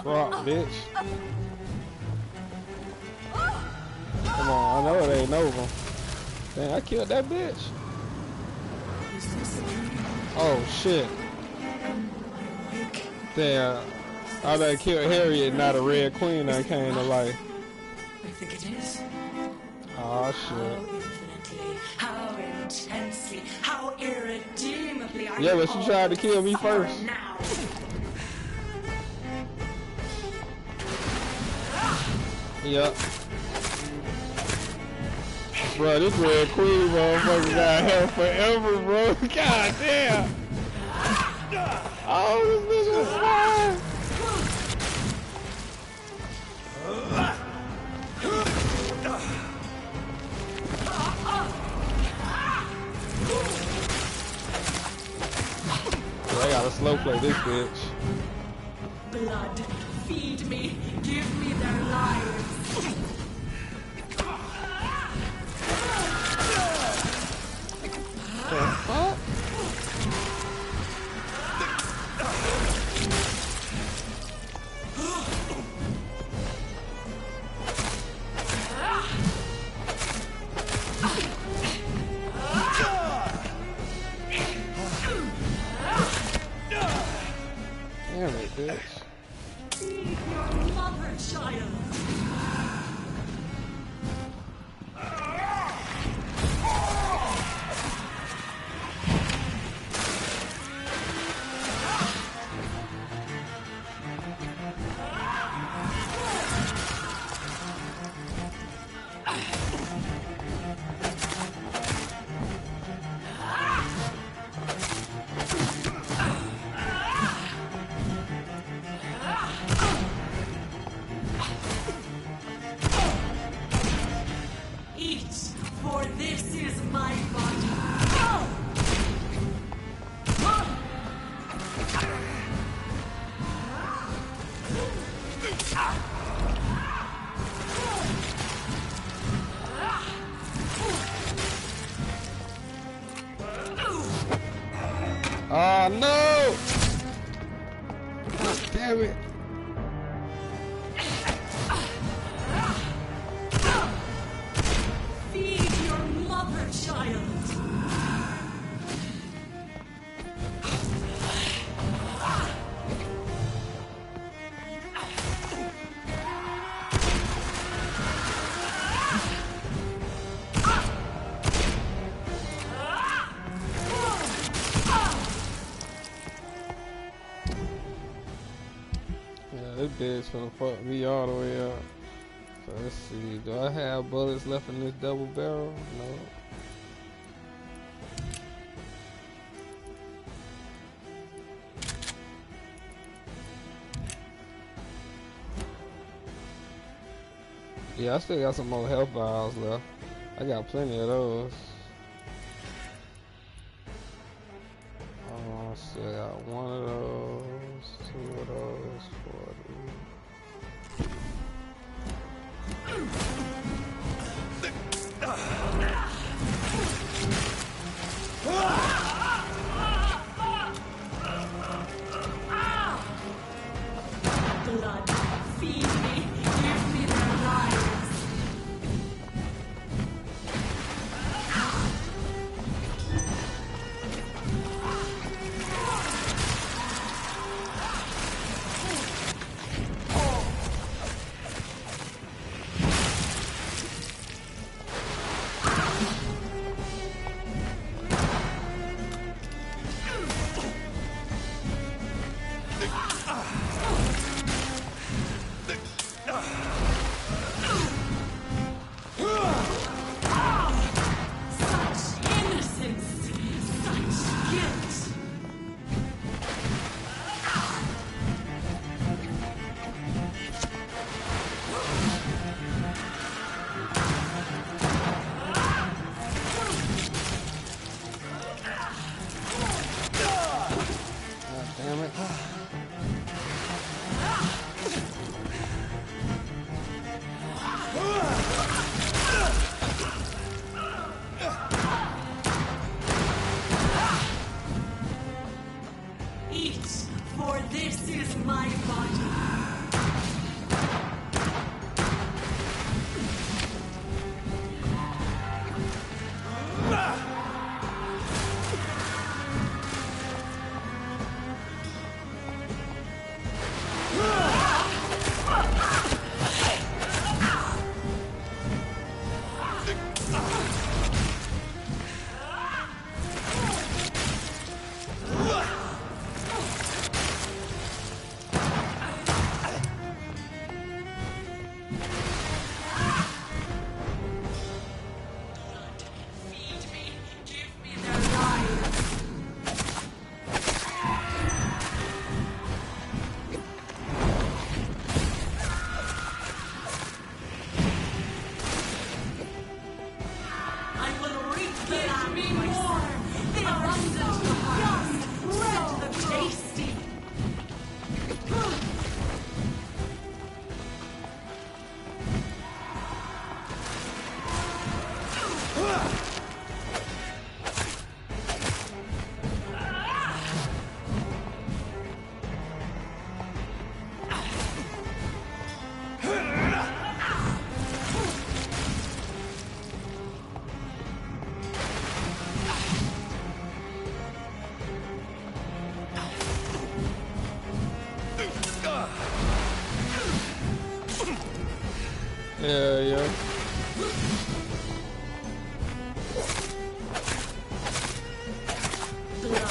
Fuck, bitch. Come on, I know it ain't over. Damn, I killed that bitch. Oh, shit. Damn. I done killed Harriet, not a Red Queen that came to life. I think it is. Oh, How shit. infinitely, how intensely, how irredeemably are Yeah, you but she tried to kill me all first. suffering now. Yep. Bro, this Red Queen motherfucker got hell forever, bro. God damn. Oh, this nigga was fine. I gotta slow play this bitch. Blood, feed me, give me their lives. The fuck? Damn it, bitch. Feed your mother, child. Eat, for this is my body. Oh no! God damn it. Feed your mother, child. Yeah, this bitch gonna fuck me all the way up. So let's see. Do I have bullets left in this double barrel? No. Yeah, I still got some more health vials left. I got plenty of those. Still got one of those, two of those, 4 of these. Blood, feed me, give me their lives. Such innocence, such guilt. God damn it. Eat, for this is my body. Feed me, give me their lives. I will reap the land more. They are abundant, young, red, so tasty. Yeah, yeah. Blood,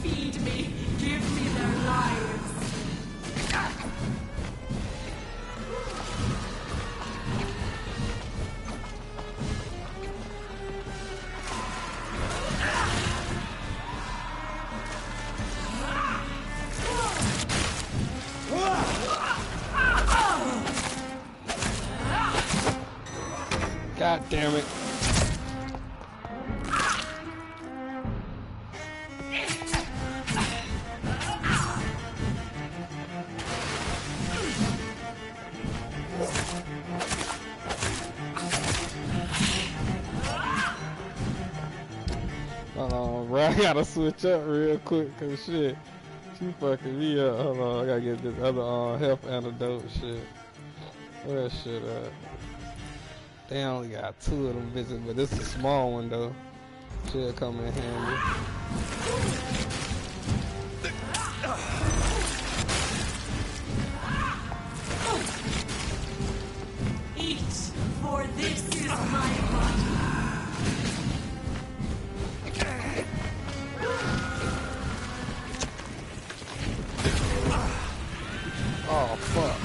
feed me, give me their lives. God damn it. Hold on, bro. I gotta switch up real quick, cause shit, she fucking me up. Hold on, I gotta get this other health antidote shit. Where that shit at? They only got 2 of them visits, but this is a small one though. Should come in handy. Eat, for this is my body. Oh fuck.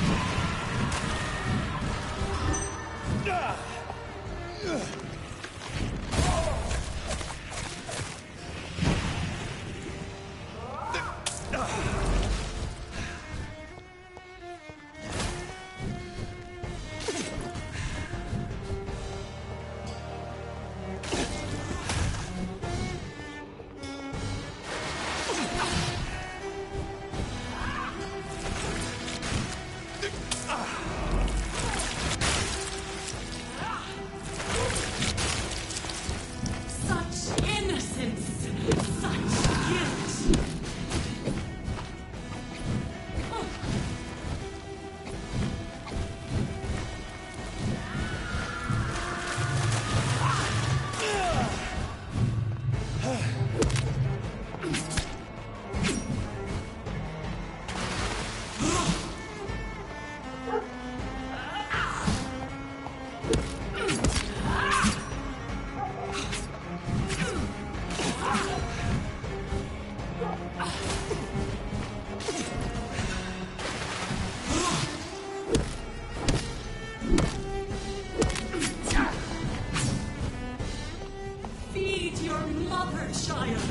your mother, child.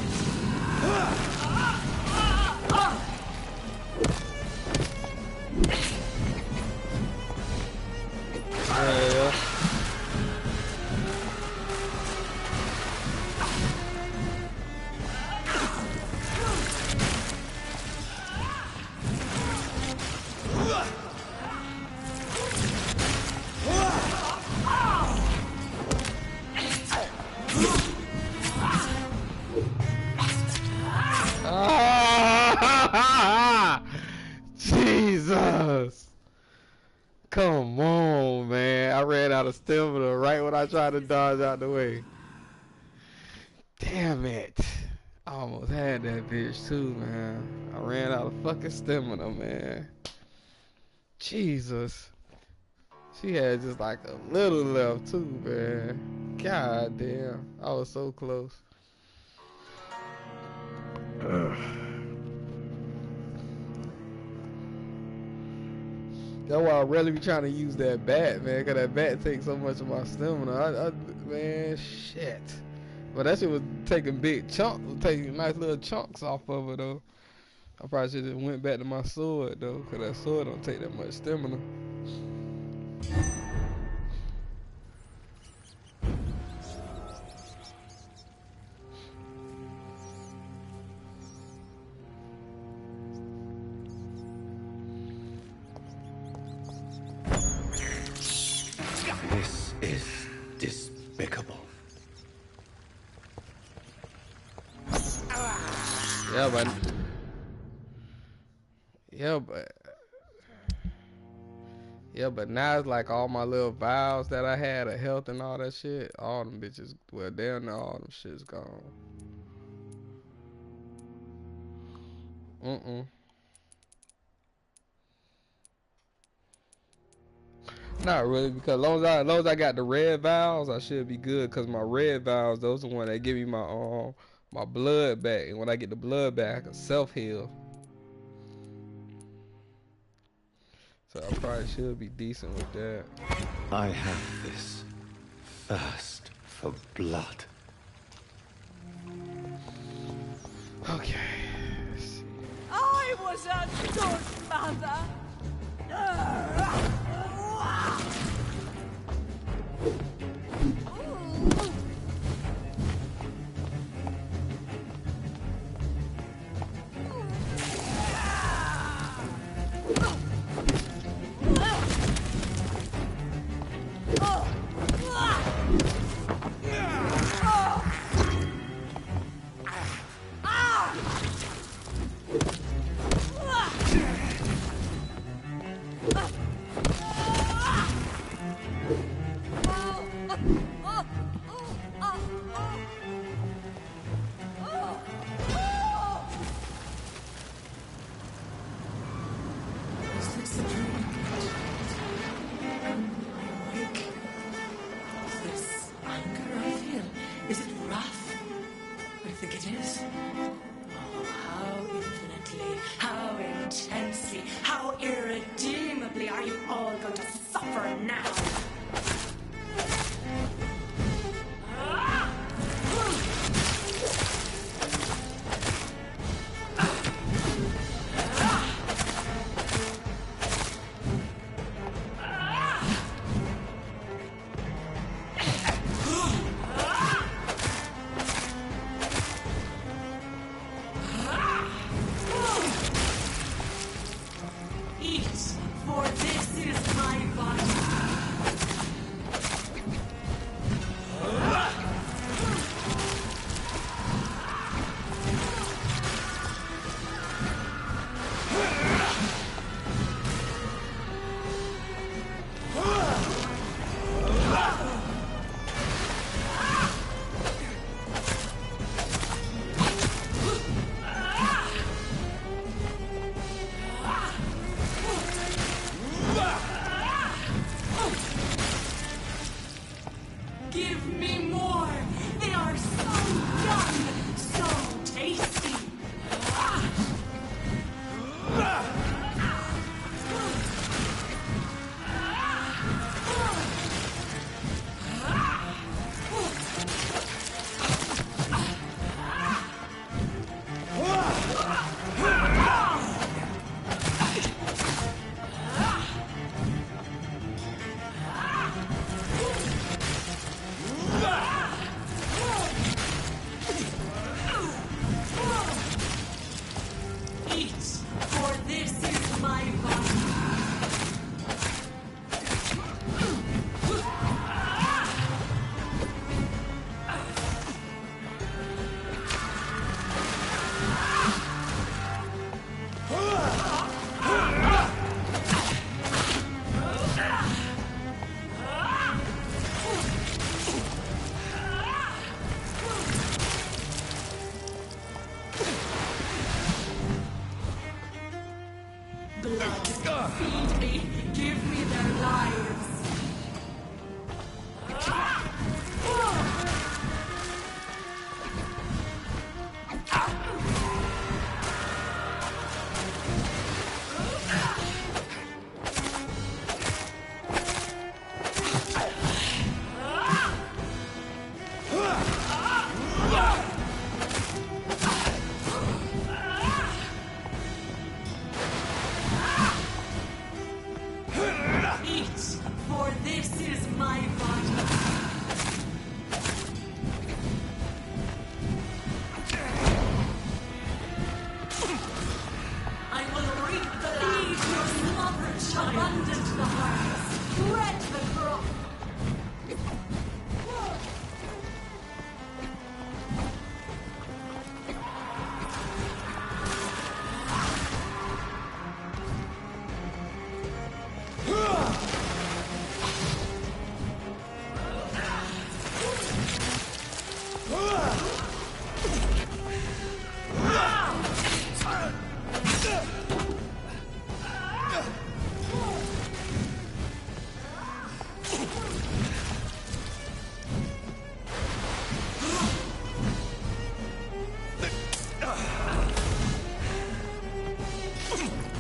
Yeah. Ah! Jesus! Come on, man. I ran out of stamina right when I tried to dodge out the way. Damn it. I almost had that bitch too, man. I ran out of fucking stamina, man. Jesus. She had just like a little left too, man. God damn. I was so close. That's why I really be trying to use that bat, man, because that bat takes so much of my stamina. Man, shit. But that shit was taking big chunks, taking nice little chunks off of it, though. I probably should have went back to my sword, though, because that sword don't take that much stamina. This is despicable. Yeah, but now it's like all my little vials that I had of health and all that shit, all them bitches, well, damn near all them shit's gone. Not really, because as long as I got the red vials, I should be good. Cause my red vials, those are the ones that give me my blood back, and when I get the blood back, I can self heal. So I probably should be decent with that. I have this thirst for blood. Okay. I was a good mother.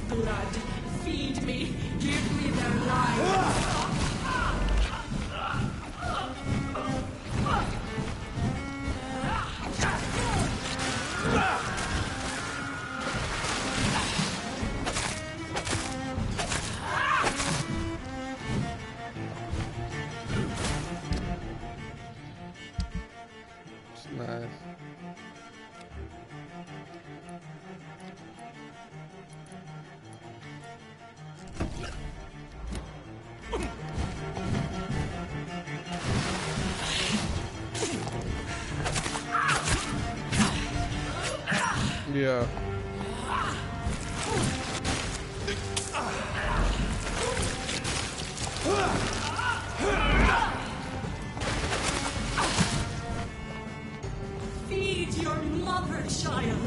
Blood, feed me, give me their lives. It's nice. Yeah. Feed your mother, child.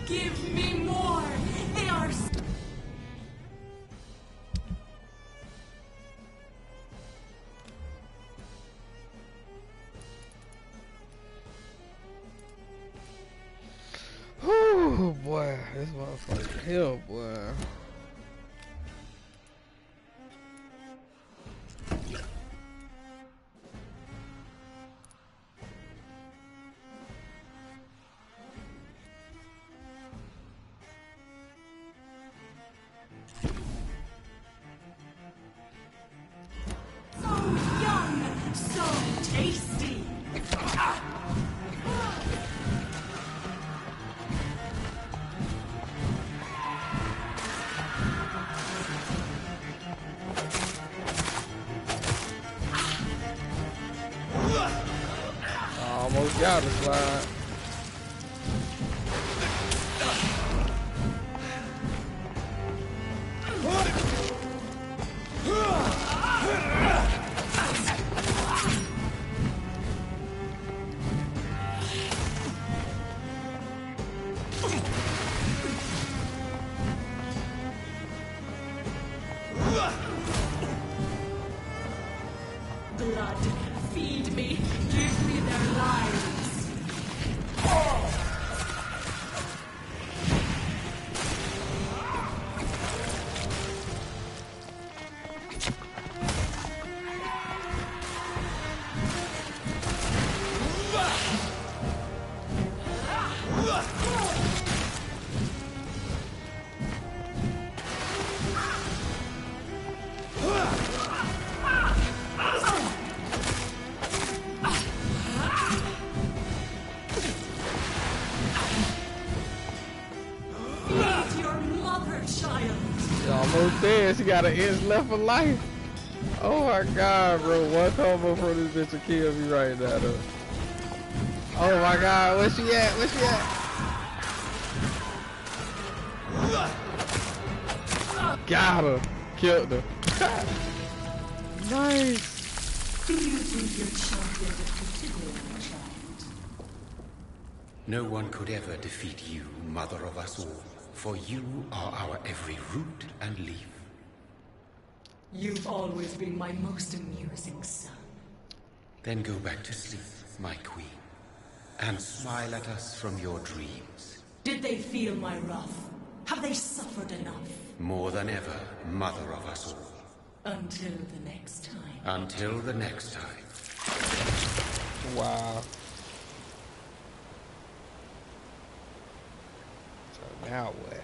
Give me more. They are. Oh boy, this motherfucker hell, boy. So young, so tasty. Almost got a slide. Blood, feed me, give me their lives. Feed your mother, child. She almost dead. She got an inch left of life. Oh my god, bro. One combo from this bitch will kill me right now, though. Oh my god, where she at? Where she at? Got her. Killed her. Nice. Do you think your champion defeated me, my child? No one could ever defeat you, mother of us all, for you are our every root and leaf. You've always been my most amusing son. Then go back to sleep, my queen, and smile at us from your dreams. Did they feel my wrath? Have they suffered enough? More than ever, mother of us all. Until the next time. Until the next time. Wow. So now what?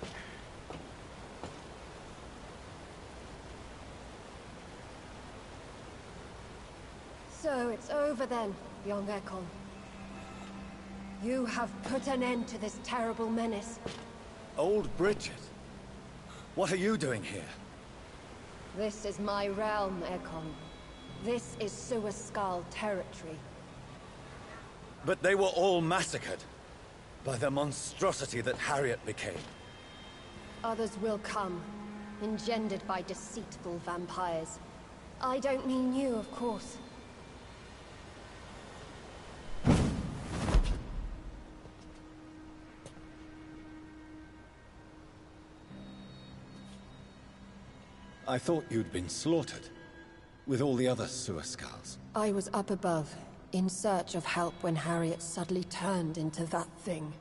So it's over then, young Ekon. You have put an end to this terrible menace. Old Bridget? What are you doing here? This is my realm, Ekon. This is Suascal territory. But they were all massacred by the monstrosity that Harriet became. Others will come, engendered by deceitful vampires. I don't mean you, of course. I thought you'd been slaughtered, with all the other Suascals. I was up above, in search of help when Harriet suddenly turned into that thing.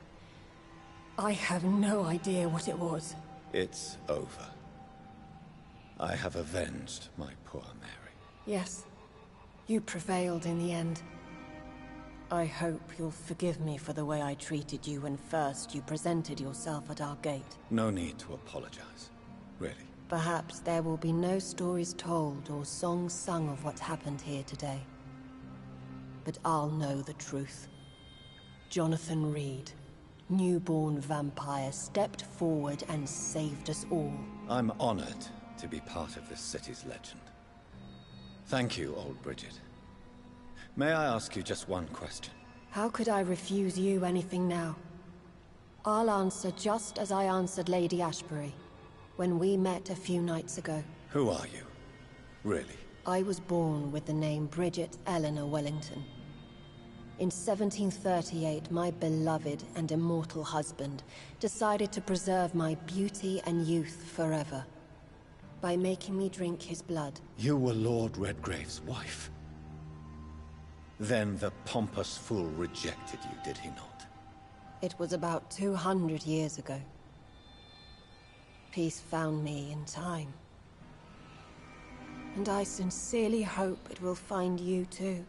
I have no idea what it was. It's over. I have avenged my poor Mary. Yes, you prevailed in the end. I hope you'll forgive me for the way I treated you when first you presented yourself at our gate. No need to apologize, really. Perhaps there will be no stories told or songs sung of what happened here today. But I'll know the truth. Jonathan Reed, newborn vampire, stepped forward and saved us all. I'm honored to be part of this city's legend. Thank you, old Bridget. May I ask you just one question? How could I refuse you anything now? I'll answer just as I answered Lady Ashbury when we met a few nights ago. Who are you? Really? I was born with the name Bridget Eleanor Wellington. In 1738, my beloved and immortal husband decided to preserve my beauty and youth forever by making me drink his blood. You were Lord Redgrave's wife. Then the pompous fool rejected you, did he not? It was about 200 years ago. Peace found me in time. And I sincerely hope it will find you too.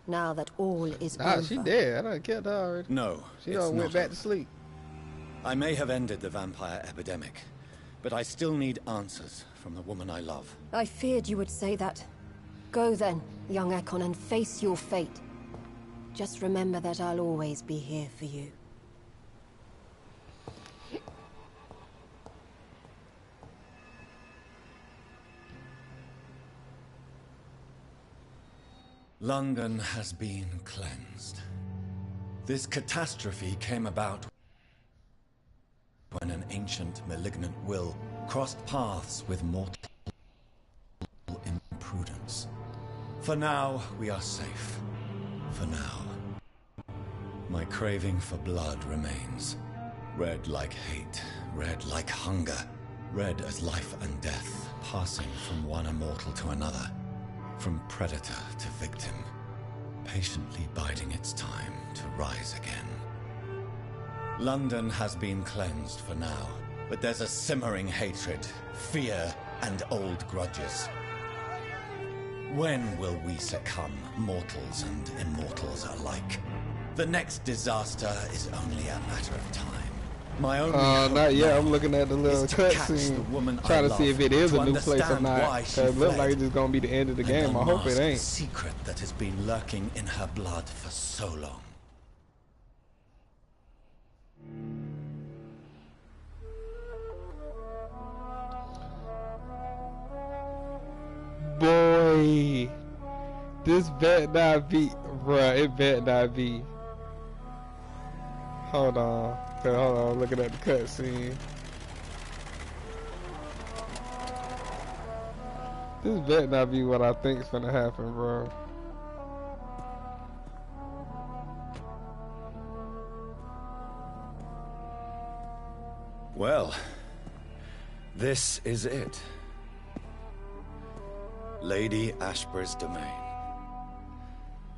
Now that all is over. She dead. I done killed her already. No, she done went back to sleep. I may have ended the vampire epidemic, but I still need answers from the woman I love. I feared you would say that. Go then, young Ekon, and face your fate. Just remember that I'll always be here for you. London has been cleansed. This catastrophe came about when an ancient malignant will crossed paths with mortal imprudence. For now, we are safe. For now. My craving for blood remains. Red like hate, red like hunger. Red as life and death, passing from one immortal to another. From predator to victim, patiently biding its time to rise again. London has been cleansed for now, but there's a simmering hatred, fear, and old grudges. When will we succumb, mortals and immortals alike? The next disaster is only a matter of time. My only hope not yet. I'm looking at the little cutscene, trying to see if it is a new place or not. Cause it looks like it's just gonna be the end of the game. I hope it ain't. Secret that has been lurking in her blood for so long. Boy, way. This bet not be, bruh. It bet not be. Hold on. Hold on. Looking at the cutscene. This bet not be what I think's gonna happen, bro. Well, this is it. Lady Ashbur's domain.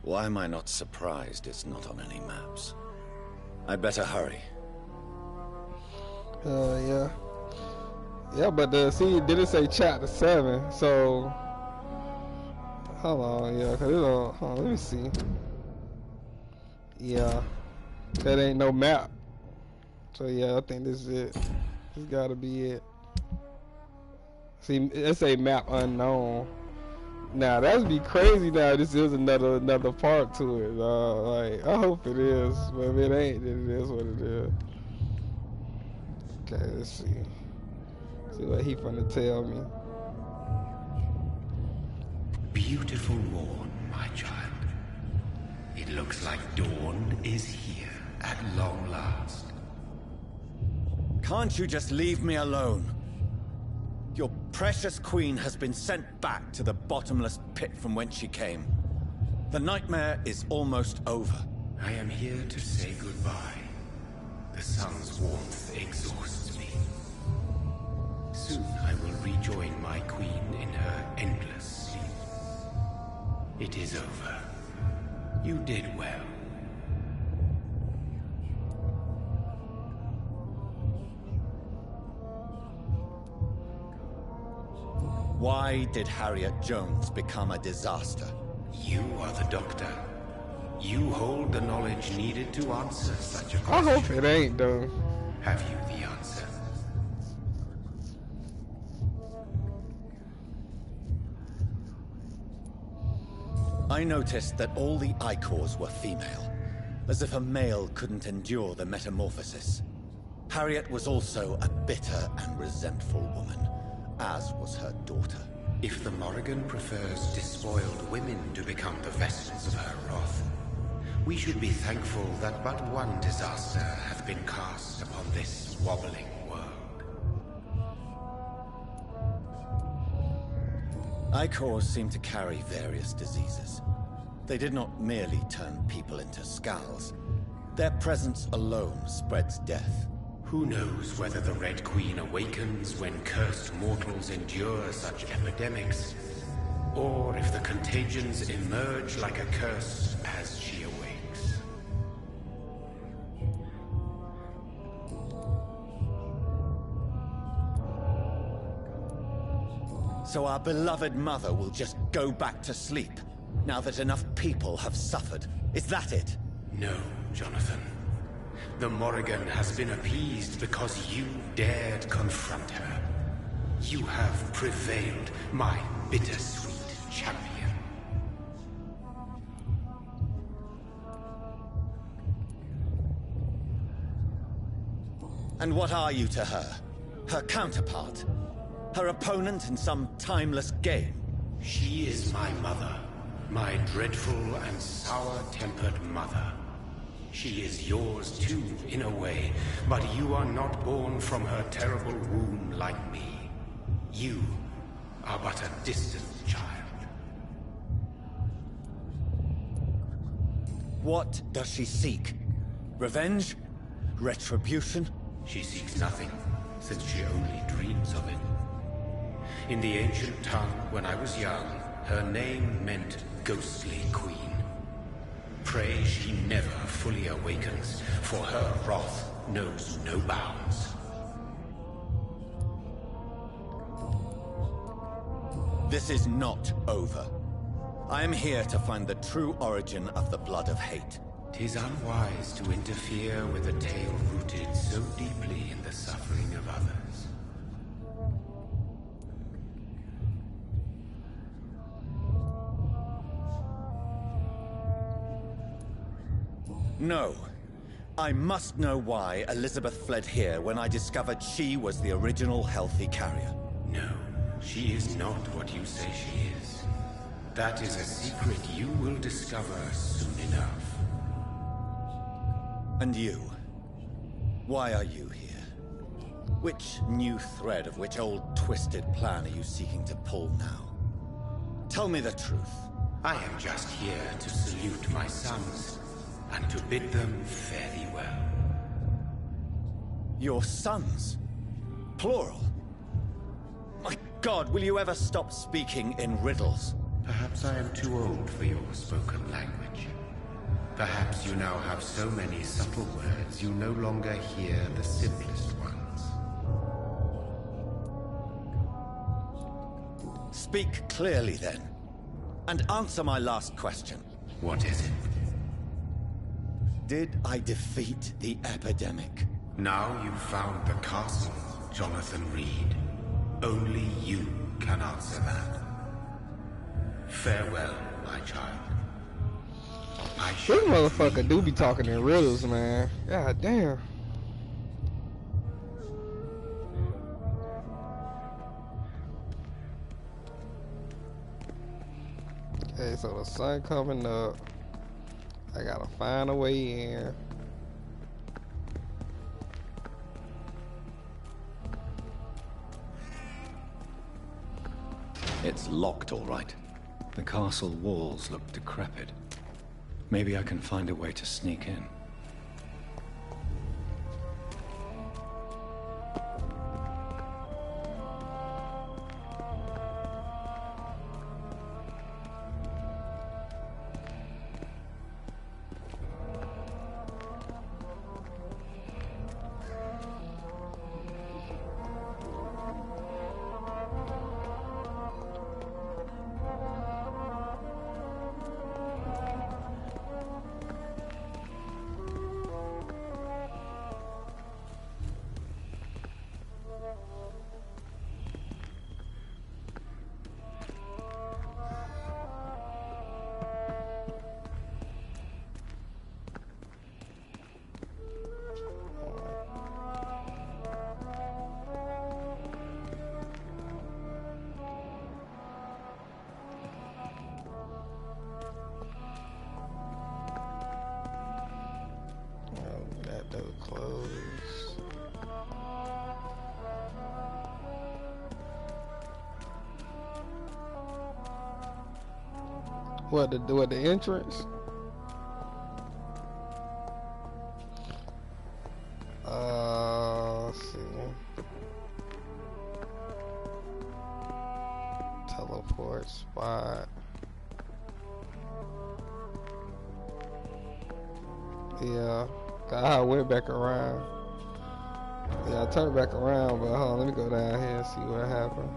Why am I not surprised it's not on any maps? I'd better hurry. Yeah. Yeah, but see, it didn't say chapter 7, so... Hold on, yeah, cause it don't... Hold on, let me see. Yeah. That ain't no map. So yeah, I think this is it. This gotta be it. See, it say map unknown. Now that'd be crazy. Now this is another part to it. Like I hope it is, but if it ain't, then it is what it is. Okay, let's see. See what he finna tell me. Beautiful morn, my child. It looks like dawn is here at long last. Can't you just leave me alone? Your precious queen has been sent back to the bottomless pit from whence she came. The nightmare is almost over. I am here to say goodbye. The sun's warmth exhausts me. Soon I will rejoin my queen in her endless sleep. It is over. You did well. Why did Harriet Jones become a disaster? You are the doctor. You hold the knowledge needed to answer such a question. I hope it ain't, though. Have you the answer? I noticed that all the Icors were female, as if a male couldn't endure the metamorphosis. Harriet was also a bitter and resentful woman, as was her daughter. If the Morrigan prefers despoiled women to become the vessels of her wrath, we should be thankful that but one disaster hath been cast upon this wobbling world. Icors seem to carry various diseases. They did not merely turn people into skulls. Their presence alone spreads death. Who knows whether the Red Queen awakens when cursed mortals endure such epidemics, or if the contagions emerge like a curse as she awakes. So our beloved mother will just go back to sleep, now that enough people have suffered. Is that it? No, Jonathan. The Morrigan has been appeased because you dared confront her. You have prevailed, my bittersweet champion. And what are you to her? Her counterpart? Her opponent in some timeless game? She is my mother. My dreadful and sour-tempered mother. She is yours too, in a way, but you are not born from her terrible womb like me. You are but a distant child. What does she seek? Revenge? Retribution? She seeks nothing, since she only dreams of it. In the ancient tongue, when I was young, her name meant Ghostly Queen. Pray she never fully awakens, for her wrath knows no bounds. This is not over. I am here to find the true origin of the blood of hate. 'Tis unwise to interfere with a tale rooted so deeply in the suffering of others. No. I must know why Elizabeth fled here when I discovered she was the original healthy carrier. No, she is not what you say she is. That is a secret you will discover soon enough. And you? Why are you here? Which new thread of which old twisted plan are you seeking to pull now? Tell me the truth. I am just here to salute my sons, and to bid them fare thee well. Your sons? Plural? My God, will you ever stop speaking in riddles? Perhaps I am too old for your spoken language. Perhaps you now have so many subtle words you no longer hear the simplest ones. Speak clearly then, and answer my last question. What is it? Did I defeat the epidemic? Now you've found the castle, Jonathan Reed. Only you can answer that. Farewell, my child. This motherfucker do be talking in riddles, man. God damn. Okay, so the sun coming up. I gotta find a way in. It's locked, all right. The castle walls look decrepit. Maybe I can find a way to sneak in. What the entrance? Let's see. Teleport spot. Yeah, I went back around. Yeah, I turned back around, but hold on, let me go down here and see what happened.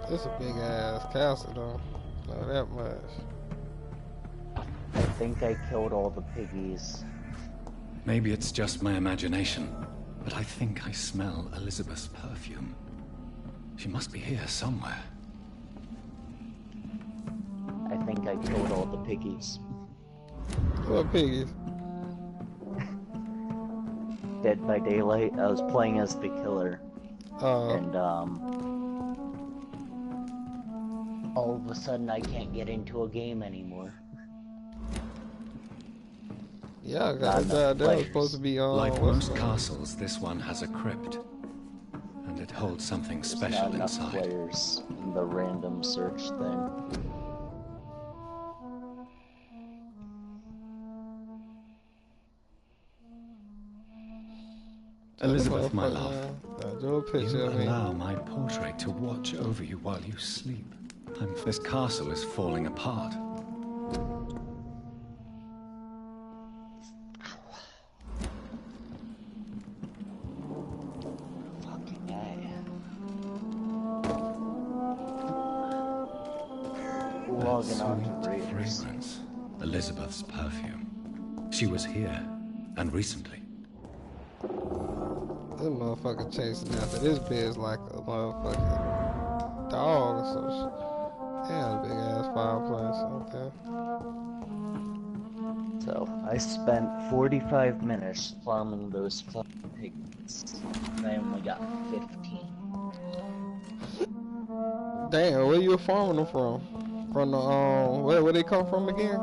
It's a big ass castle though. Not that much. I think I killed all the piggies. Maybe it's just my imagination, but I think I smell Elizabeth's perfume. She must be here somewhere. I think I killed all the piggies. What piggies? Dead by Daylight. I was playing as the killer. And all of a sudden I can't get into a game anymore. Yeah, that was supposed to be on. Like most castles, this one has a crypt. And it holds something special not inside. enough players in the random search thing. Elizabeth, my love, you allow my portrait to watch over you while you sleep. This castle is falling apart. Fucking logging on to fragrance, Elizabeth's perfume. She was here, and recently. This motherfucker chasing after this bitch like a motherfucking dog or some shit. Damn, big ass fireplace. Okay. So, I spent 45 minutes farming those fucking pigs, and I only got 15. Damn, where you farming them from? From the, where they come from again?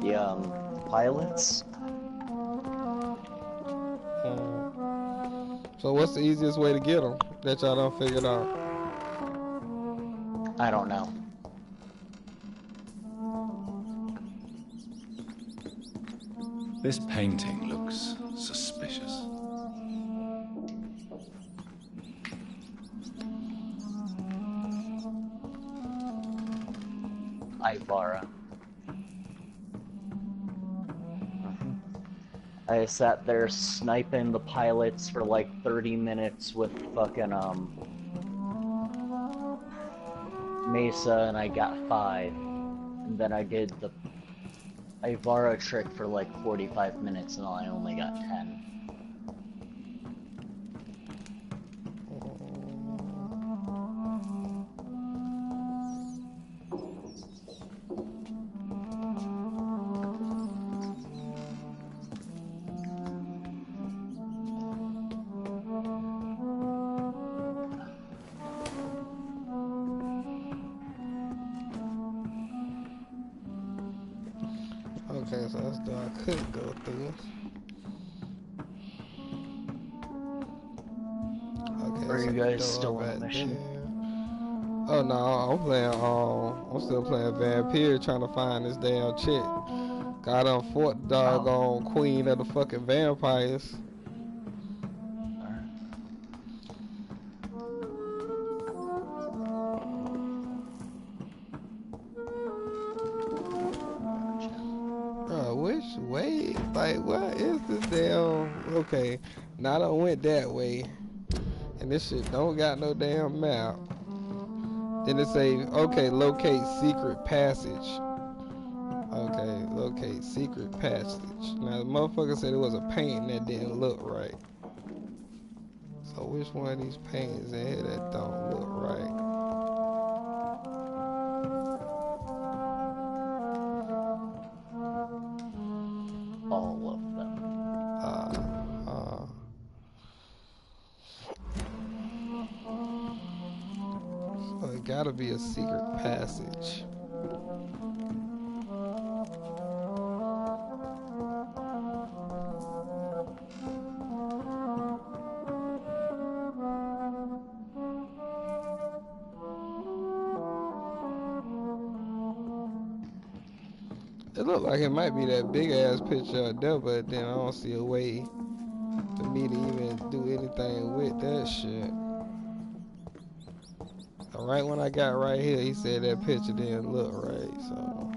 The, pilots? So what's the easiest way to get them that y'all done figured out? I don't know. This painting looks suspicious. Ivara. I sat there sniping the pilots for like 30 minutes with fucking, Mesa, and I got 5. And then I did the Ivara trick for like 45 minutes, and I only got 10. Okay, so that's the I couldn't go through. Okay, Are so you guys still on the mission? There. Oh no, I'm playing. I'm still playing Vampyr, trying to find this damn chick. Got on fought the doggone queen of the fucking vampires. Which way? Like, what is this damn? Okay, now I went that way, and this shit don't got no damn map. Then it say, okay, locate secret passage. Okay, locate secret passage. Now the motherfucker said it was a painting that didn't look right. So which one of these paintings in here that don't look right? All of them. So it gotta be a secret passage. It looked like it might be that big ass picture up there, but then I don't see a way for me to even do anything with that shit. So right when I got right here, he said that picture didn't look right, so.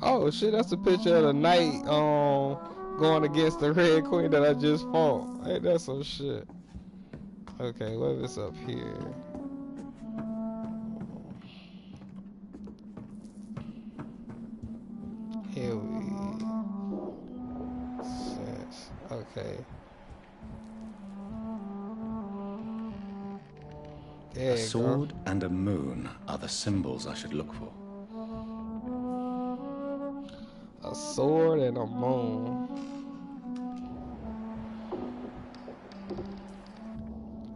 Oh shit, that's a picture of the knight going against the red queen that I just fought. Hey, that's some shit. Okay, what if it's up here? Here we sense. Okay. A sword and a moon are the symbols I should look for. A sword and a moon.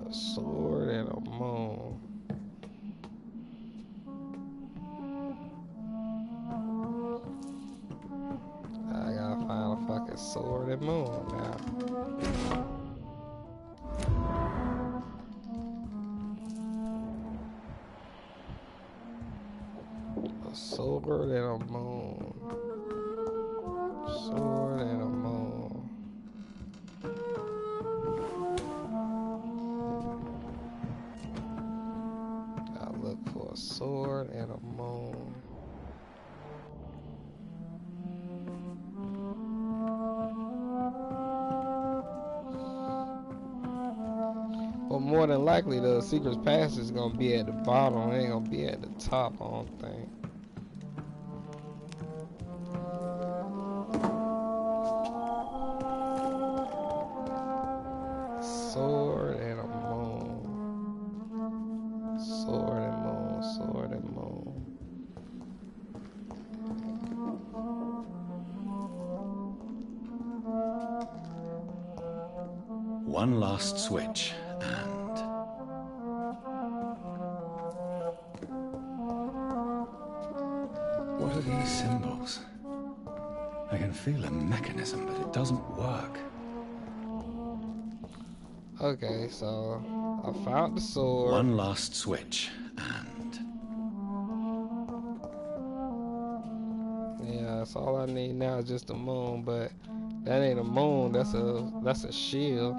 A sword and a moon. I gotta find a fucking sword and moon now. A sword and a moon. Sword and a moon. I look for a sword and a moon. Well, more than likely, the secret passage is gonna be at the bottom. It ain't gonna be at the top, I don't think. Sword and a moon. Sword and moon. Sword and moon. One last switch, and... What are these symbols? I can feel a mechanism, but it doesn't work. Okay, so I found the sword. One last switch, and... Yeah, that's all I need now is just the moon, but that ain't a moon, that's a shield.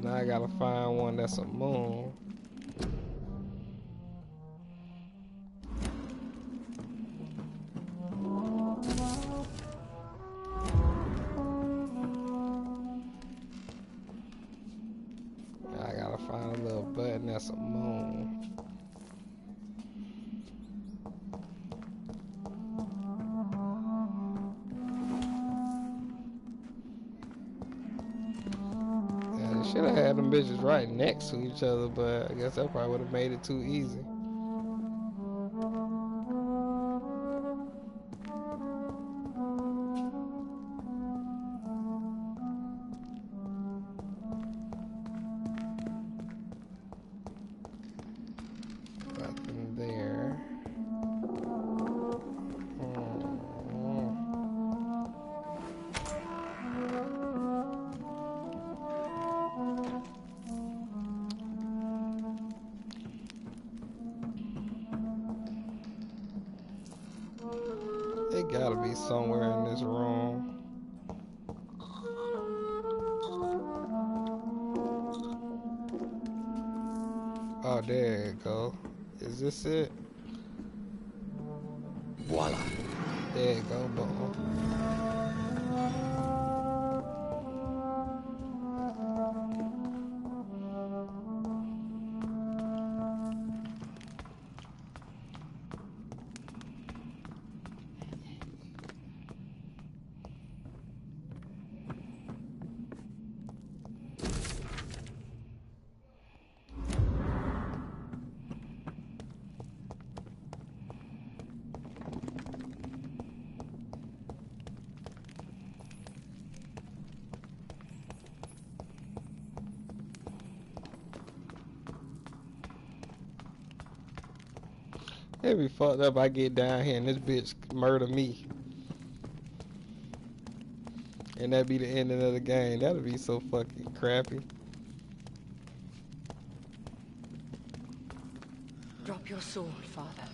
Now I gotta find one that's a moon. I gotta find a little button that's a moon. Should have had them bitches right next to each other, but I guess that probably would have made it too easy. Nothing there. It gotta be somewhere in this room. Oh, there it go. Is this it? Voila. There it go, boom. It'd be fucked up I get down here and this bitch murder me. And that'd be the ending of the game. That'd be so fucking crappy. Drop your sword, Father.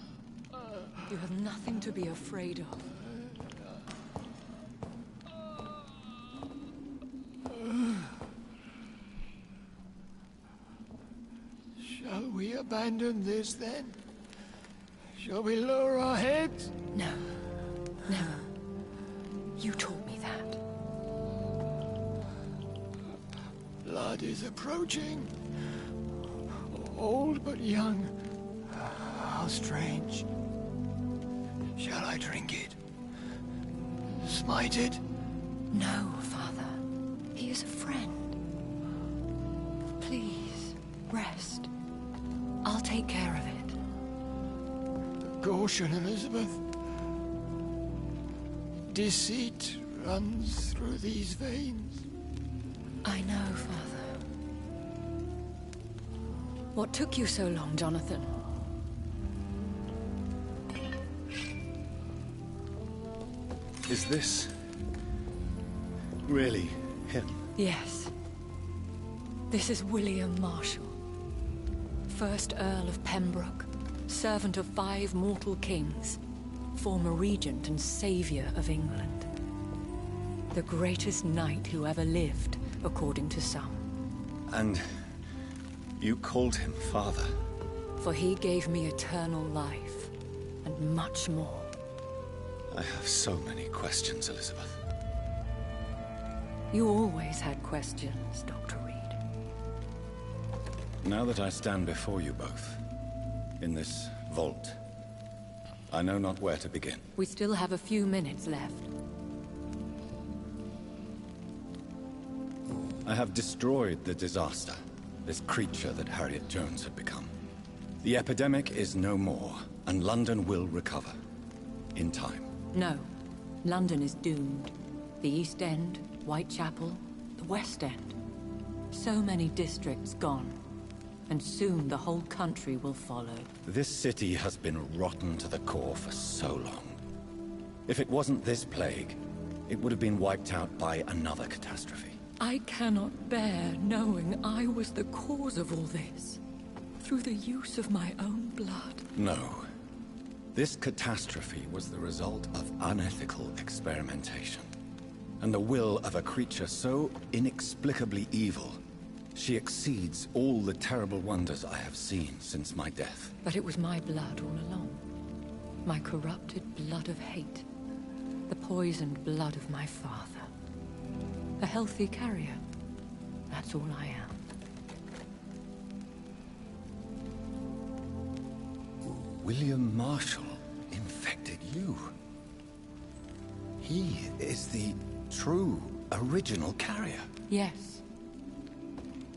You have nothing to be afraid of. Shall we abandon this then? Shall we lower our heads? No. Never. You taught me that. Blood is approaching. Old but young. How strange. Shall I drink it? Smite it? No, Father. He is a friend. Please, rest. I'll take care of it. Caution, Elizabeth. Deceit runs through these veins. I know, Father. What took you so long, Jonathan? Is this really him? Yes. This is William Marshall, 1st Earl of Pembroke, servant of 5 mortal kings, former regent and savior of England. The greatest knight who ever lived, according to some. And you called him father? For he gave me eternal life, and much more. I have so many questions, Elizabeth. You always had questions, Dr. Reed. Now that I stand before you both, in this vault, I know not where to begin. We still have a few minutes left. I have destroyed the disaster, this creature that Harriet Jones had become. The epidemic is no more, and London will recover. In time. No. London is doomed. The East End, Whitechapel, the West End. So many districts gone. And soon the whole country will follow. This city has been rotten to the core for so long. If it wasn't this plague, it would have been wiped out by another catastrophe. I cannot bear knowing I was the cause of all this. Through the use of my own blood. No. This catastrophe was the result of unethical experimentation. And the will of a creature so inexplicably evil, she exceeds all the terrible wonders I have seen since my death. But it was my blood all along. My corrupted blood of hate. The poisoned blood of my father. A healthy carrier. That's all I am. William Marshall infected you. He is the true, original carrier. Yes.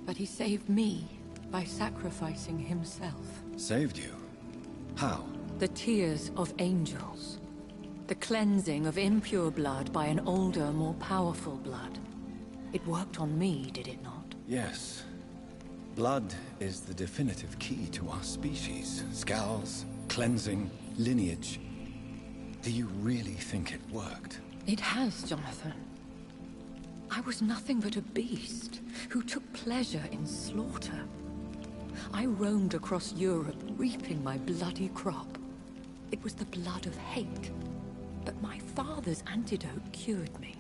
But he saved me by sacrificing himself. Saved you? How? The tears of angels. The cleansing of impure blood by an older, more powerful blood. It worked on me, did it not? Yes. Blood is the definitive key to our species. Scowls, cleansing, lineage. Do you really think it worked? It has, Jonathan. I was nothing but a beast who took pleasure in slaughter. I roamed across Europe, reaping my bloody crop. It was the blood of hate. But my father's antidote cured me.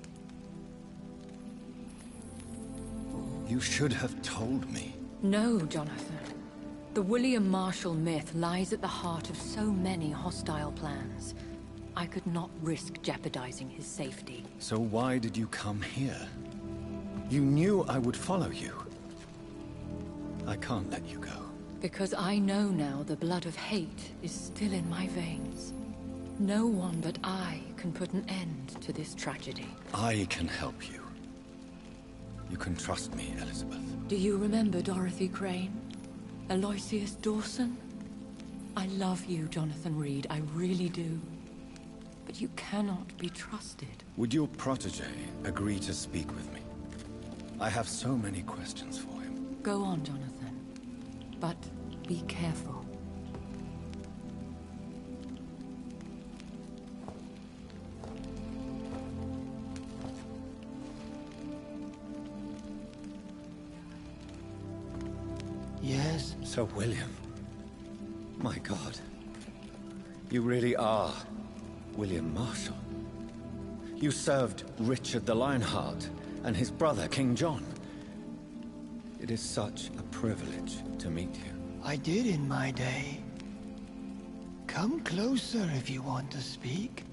You should have told me. No, Jonathan. The William Marshall myth lies at the heart of so many hostile plans. I could not risk jeopardizing his safety. So why did you come here? You knew I would follow you. I can't let you go. Because I know now the blood of hate is still in my veins. No one but I can put an end to this tragedy. I can help you. You can trust me, Elizabeth. Do you remember Dorothy Crane? Aloysius Dawson? I love you, Jonathan Reed, I really do. But you cannot be trusted. Would your protege agree to speak with me? I have so many questions for him. Go on, Jonathan. But be careful. Yes? Sir William. My God. You really are William Marshall. You served Richard the Lionheart and his brother, King John. It is such a privilege to meet you. I did in my day. Come closer if you want to speak.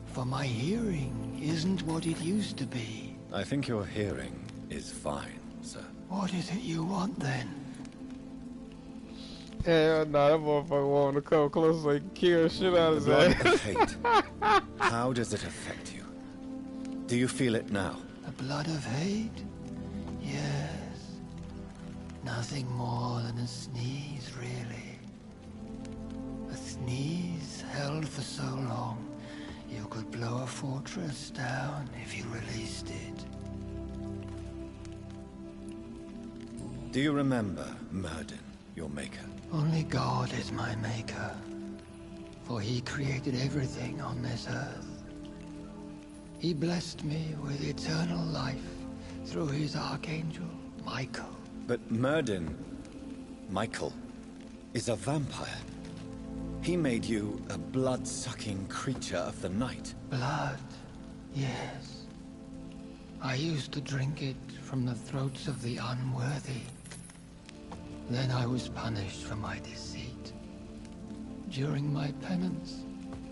For my hearing isn't what it used to be. I think your hearing is fine, sir. What is it you want then? Hell nah, that motherfucker wanted to come close so he can kill shit out of his Blood ass. of hate. How does it affect you? Do you feel it now? The blood of hate? Yes. Nothing more than a sneeze, really. A sneeze held for so long, you could blow a fortress down if you released it. Do you remember Murden, your maker? Only God is my maker, for he created everything on this earth. He blessed me with eternal life through his archangel, Michael. But Murden, Michael, is a vampire. He made you a blood-sucking creature of the night. Blood, yes. I used to drink it from the throats of the unworthy. Then I was punished for my deceit. During my penance,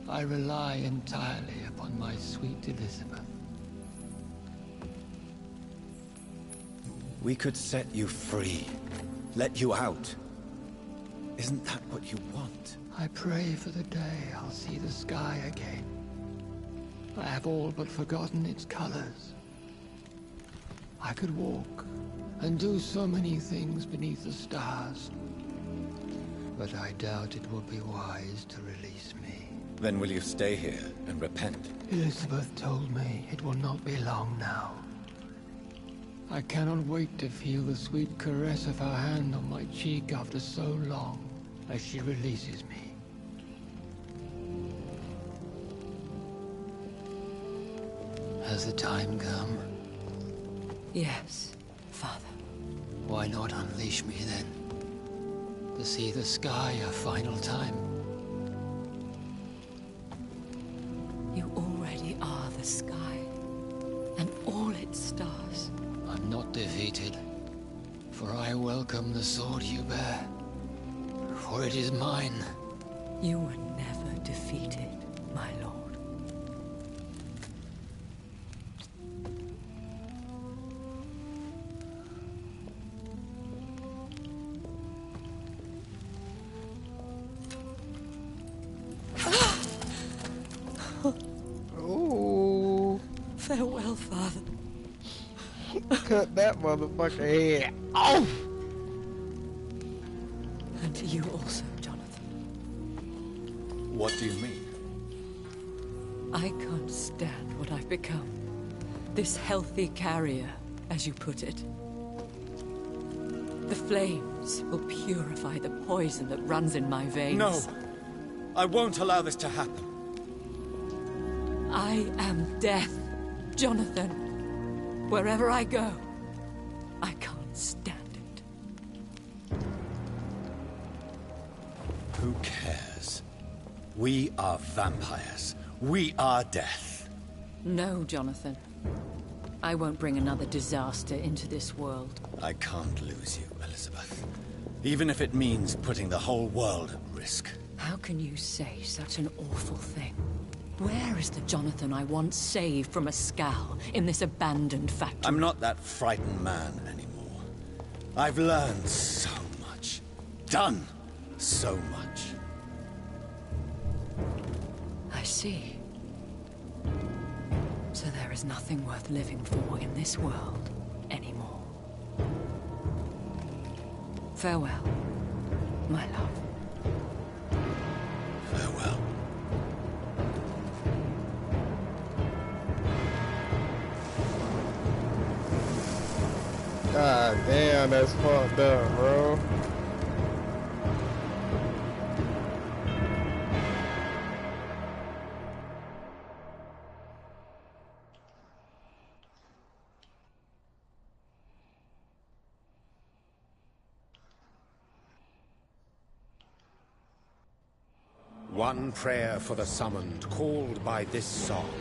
I rely entirely upon my sweet Elizabeth. We could set you free. Let you out. Isn't that what you want? I pray for the day I'll see the sky again. I have all but forgotten its colors. I could walk and do so many things beneath the stars. But I doubt it will be wise to release me. Then will you stay here and repent? Elizabeth told me it will not be long now. I cannot wait to feel the sweet caress of her hand on my cheek after so long, as she releases me. Has the time come? Yes, Father. Why not unleash me then? To see the sky a final time? You already are the sky, and all its stars. I'm not defeated, for I welcome the sword you bear, for it is mine. You were never defeated, my lord. Ooh. Farewell, Father. Cut that motherfucker head off! And to you also, Jonathan. What do you mean? I can't stand what I've become. This healthy carrier, as you put it. The flames will purify the poison that runs in my veins. No! I won't allow this to happen. I am death, Jonathan. Wherever I go, I can't stand it. Who cares? We are vampires. We are death. No, Jonathan. I won't bring another disaster into this world. I can't lose you, Elizabeth. Even if it means putting the whole world at risk. How can you say such an awful thing? Where is the Jonathan I once saved from a scowl in this abandoned factory? I'm not that frightened man anymore. I've learned so much. Done so much. I see. So there is nothing worth living for in this world anymore. Farewell, my love. Farewell. God damn, that's fucked up, bro. One prayer for the summoned, called by this song.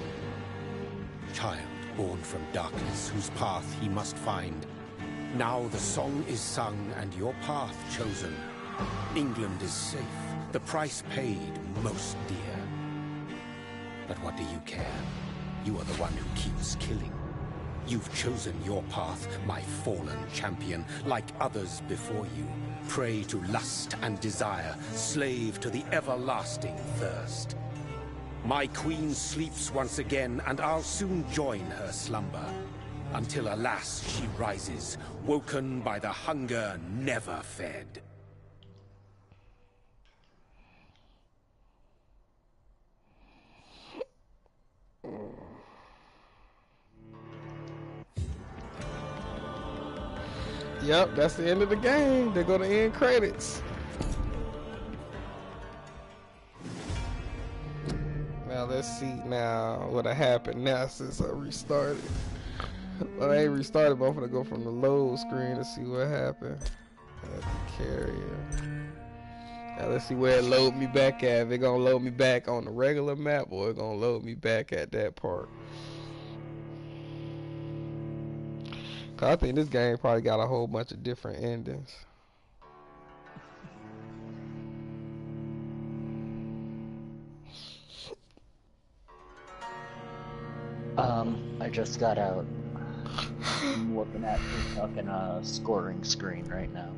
Child born from darkness, whose path he must find. Now the song is sung and your path chosen. England is safe, the price paid most dear. But what do you care? You are the one who keeps killing. You've chosen your path, my fallen champion, like others before you. Prey to lust and desire, slave to the everlasting thirst. My queen sleeps once again, and I'll soon join her slumber. Until alas, she rises, woken by the hunger never fed. Yep, that's the end of the game. They go to end credits. Now let's see now what happened now since I restarted. Well, I ain't restarted, but I'm gonna go from the load screen to see what happened. At the carrier. Now let's see where it load me back at. If it gonna load me back on the regular map, or it gonna load me back at that part. I think this game probably got a whole bunch of different endings. I just got out. I'm looking at the fucking scoring screen right now.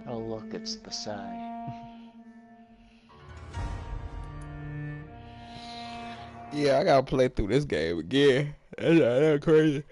Oh look, it's the Sai. Yeah, I gotta play through this game again. That's crazy.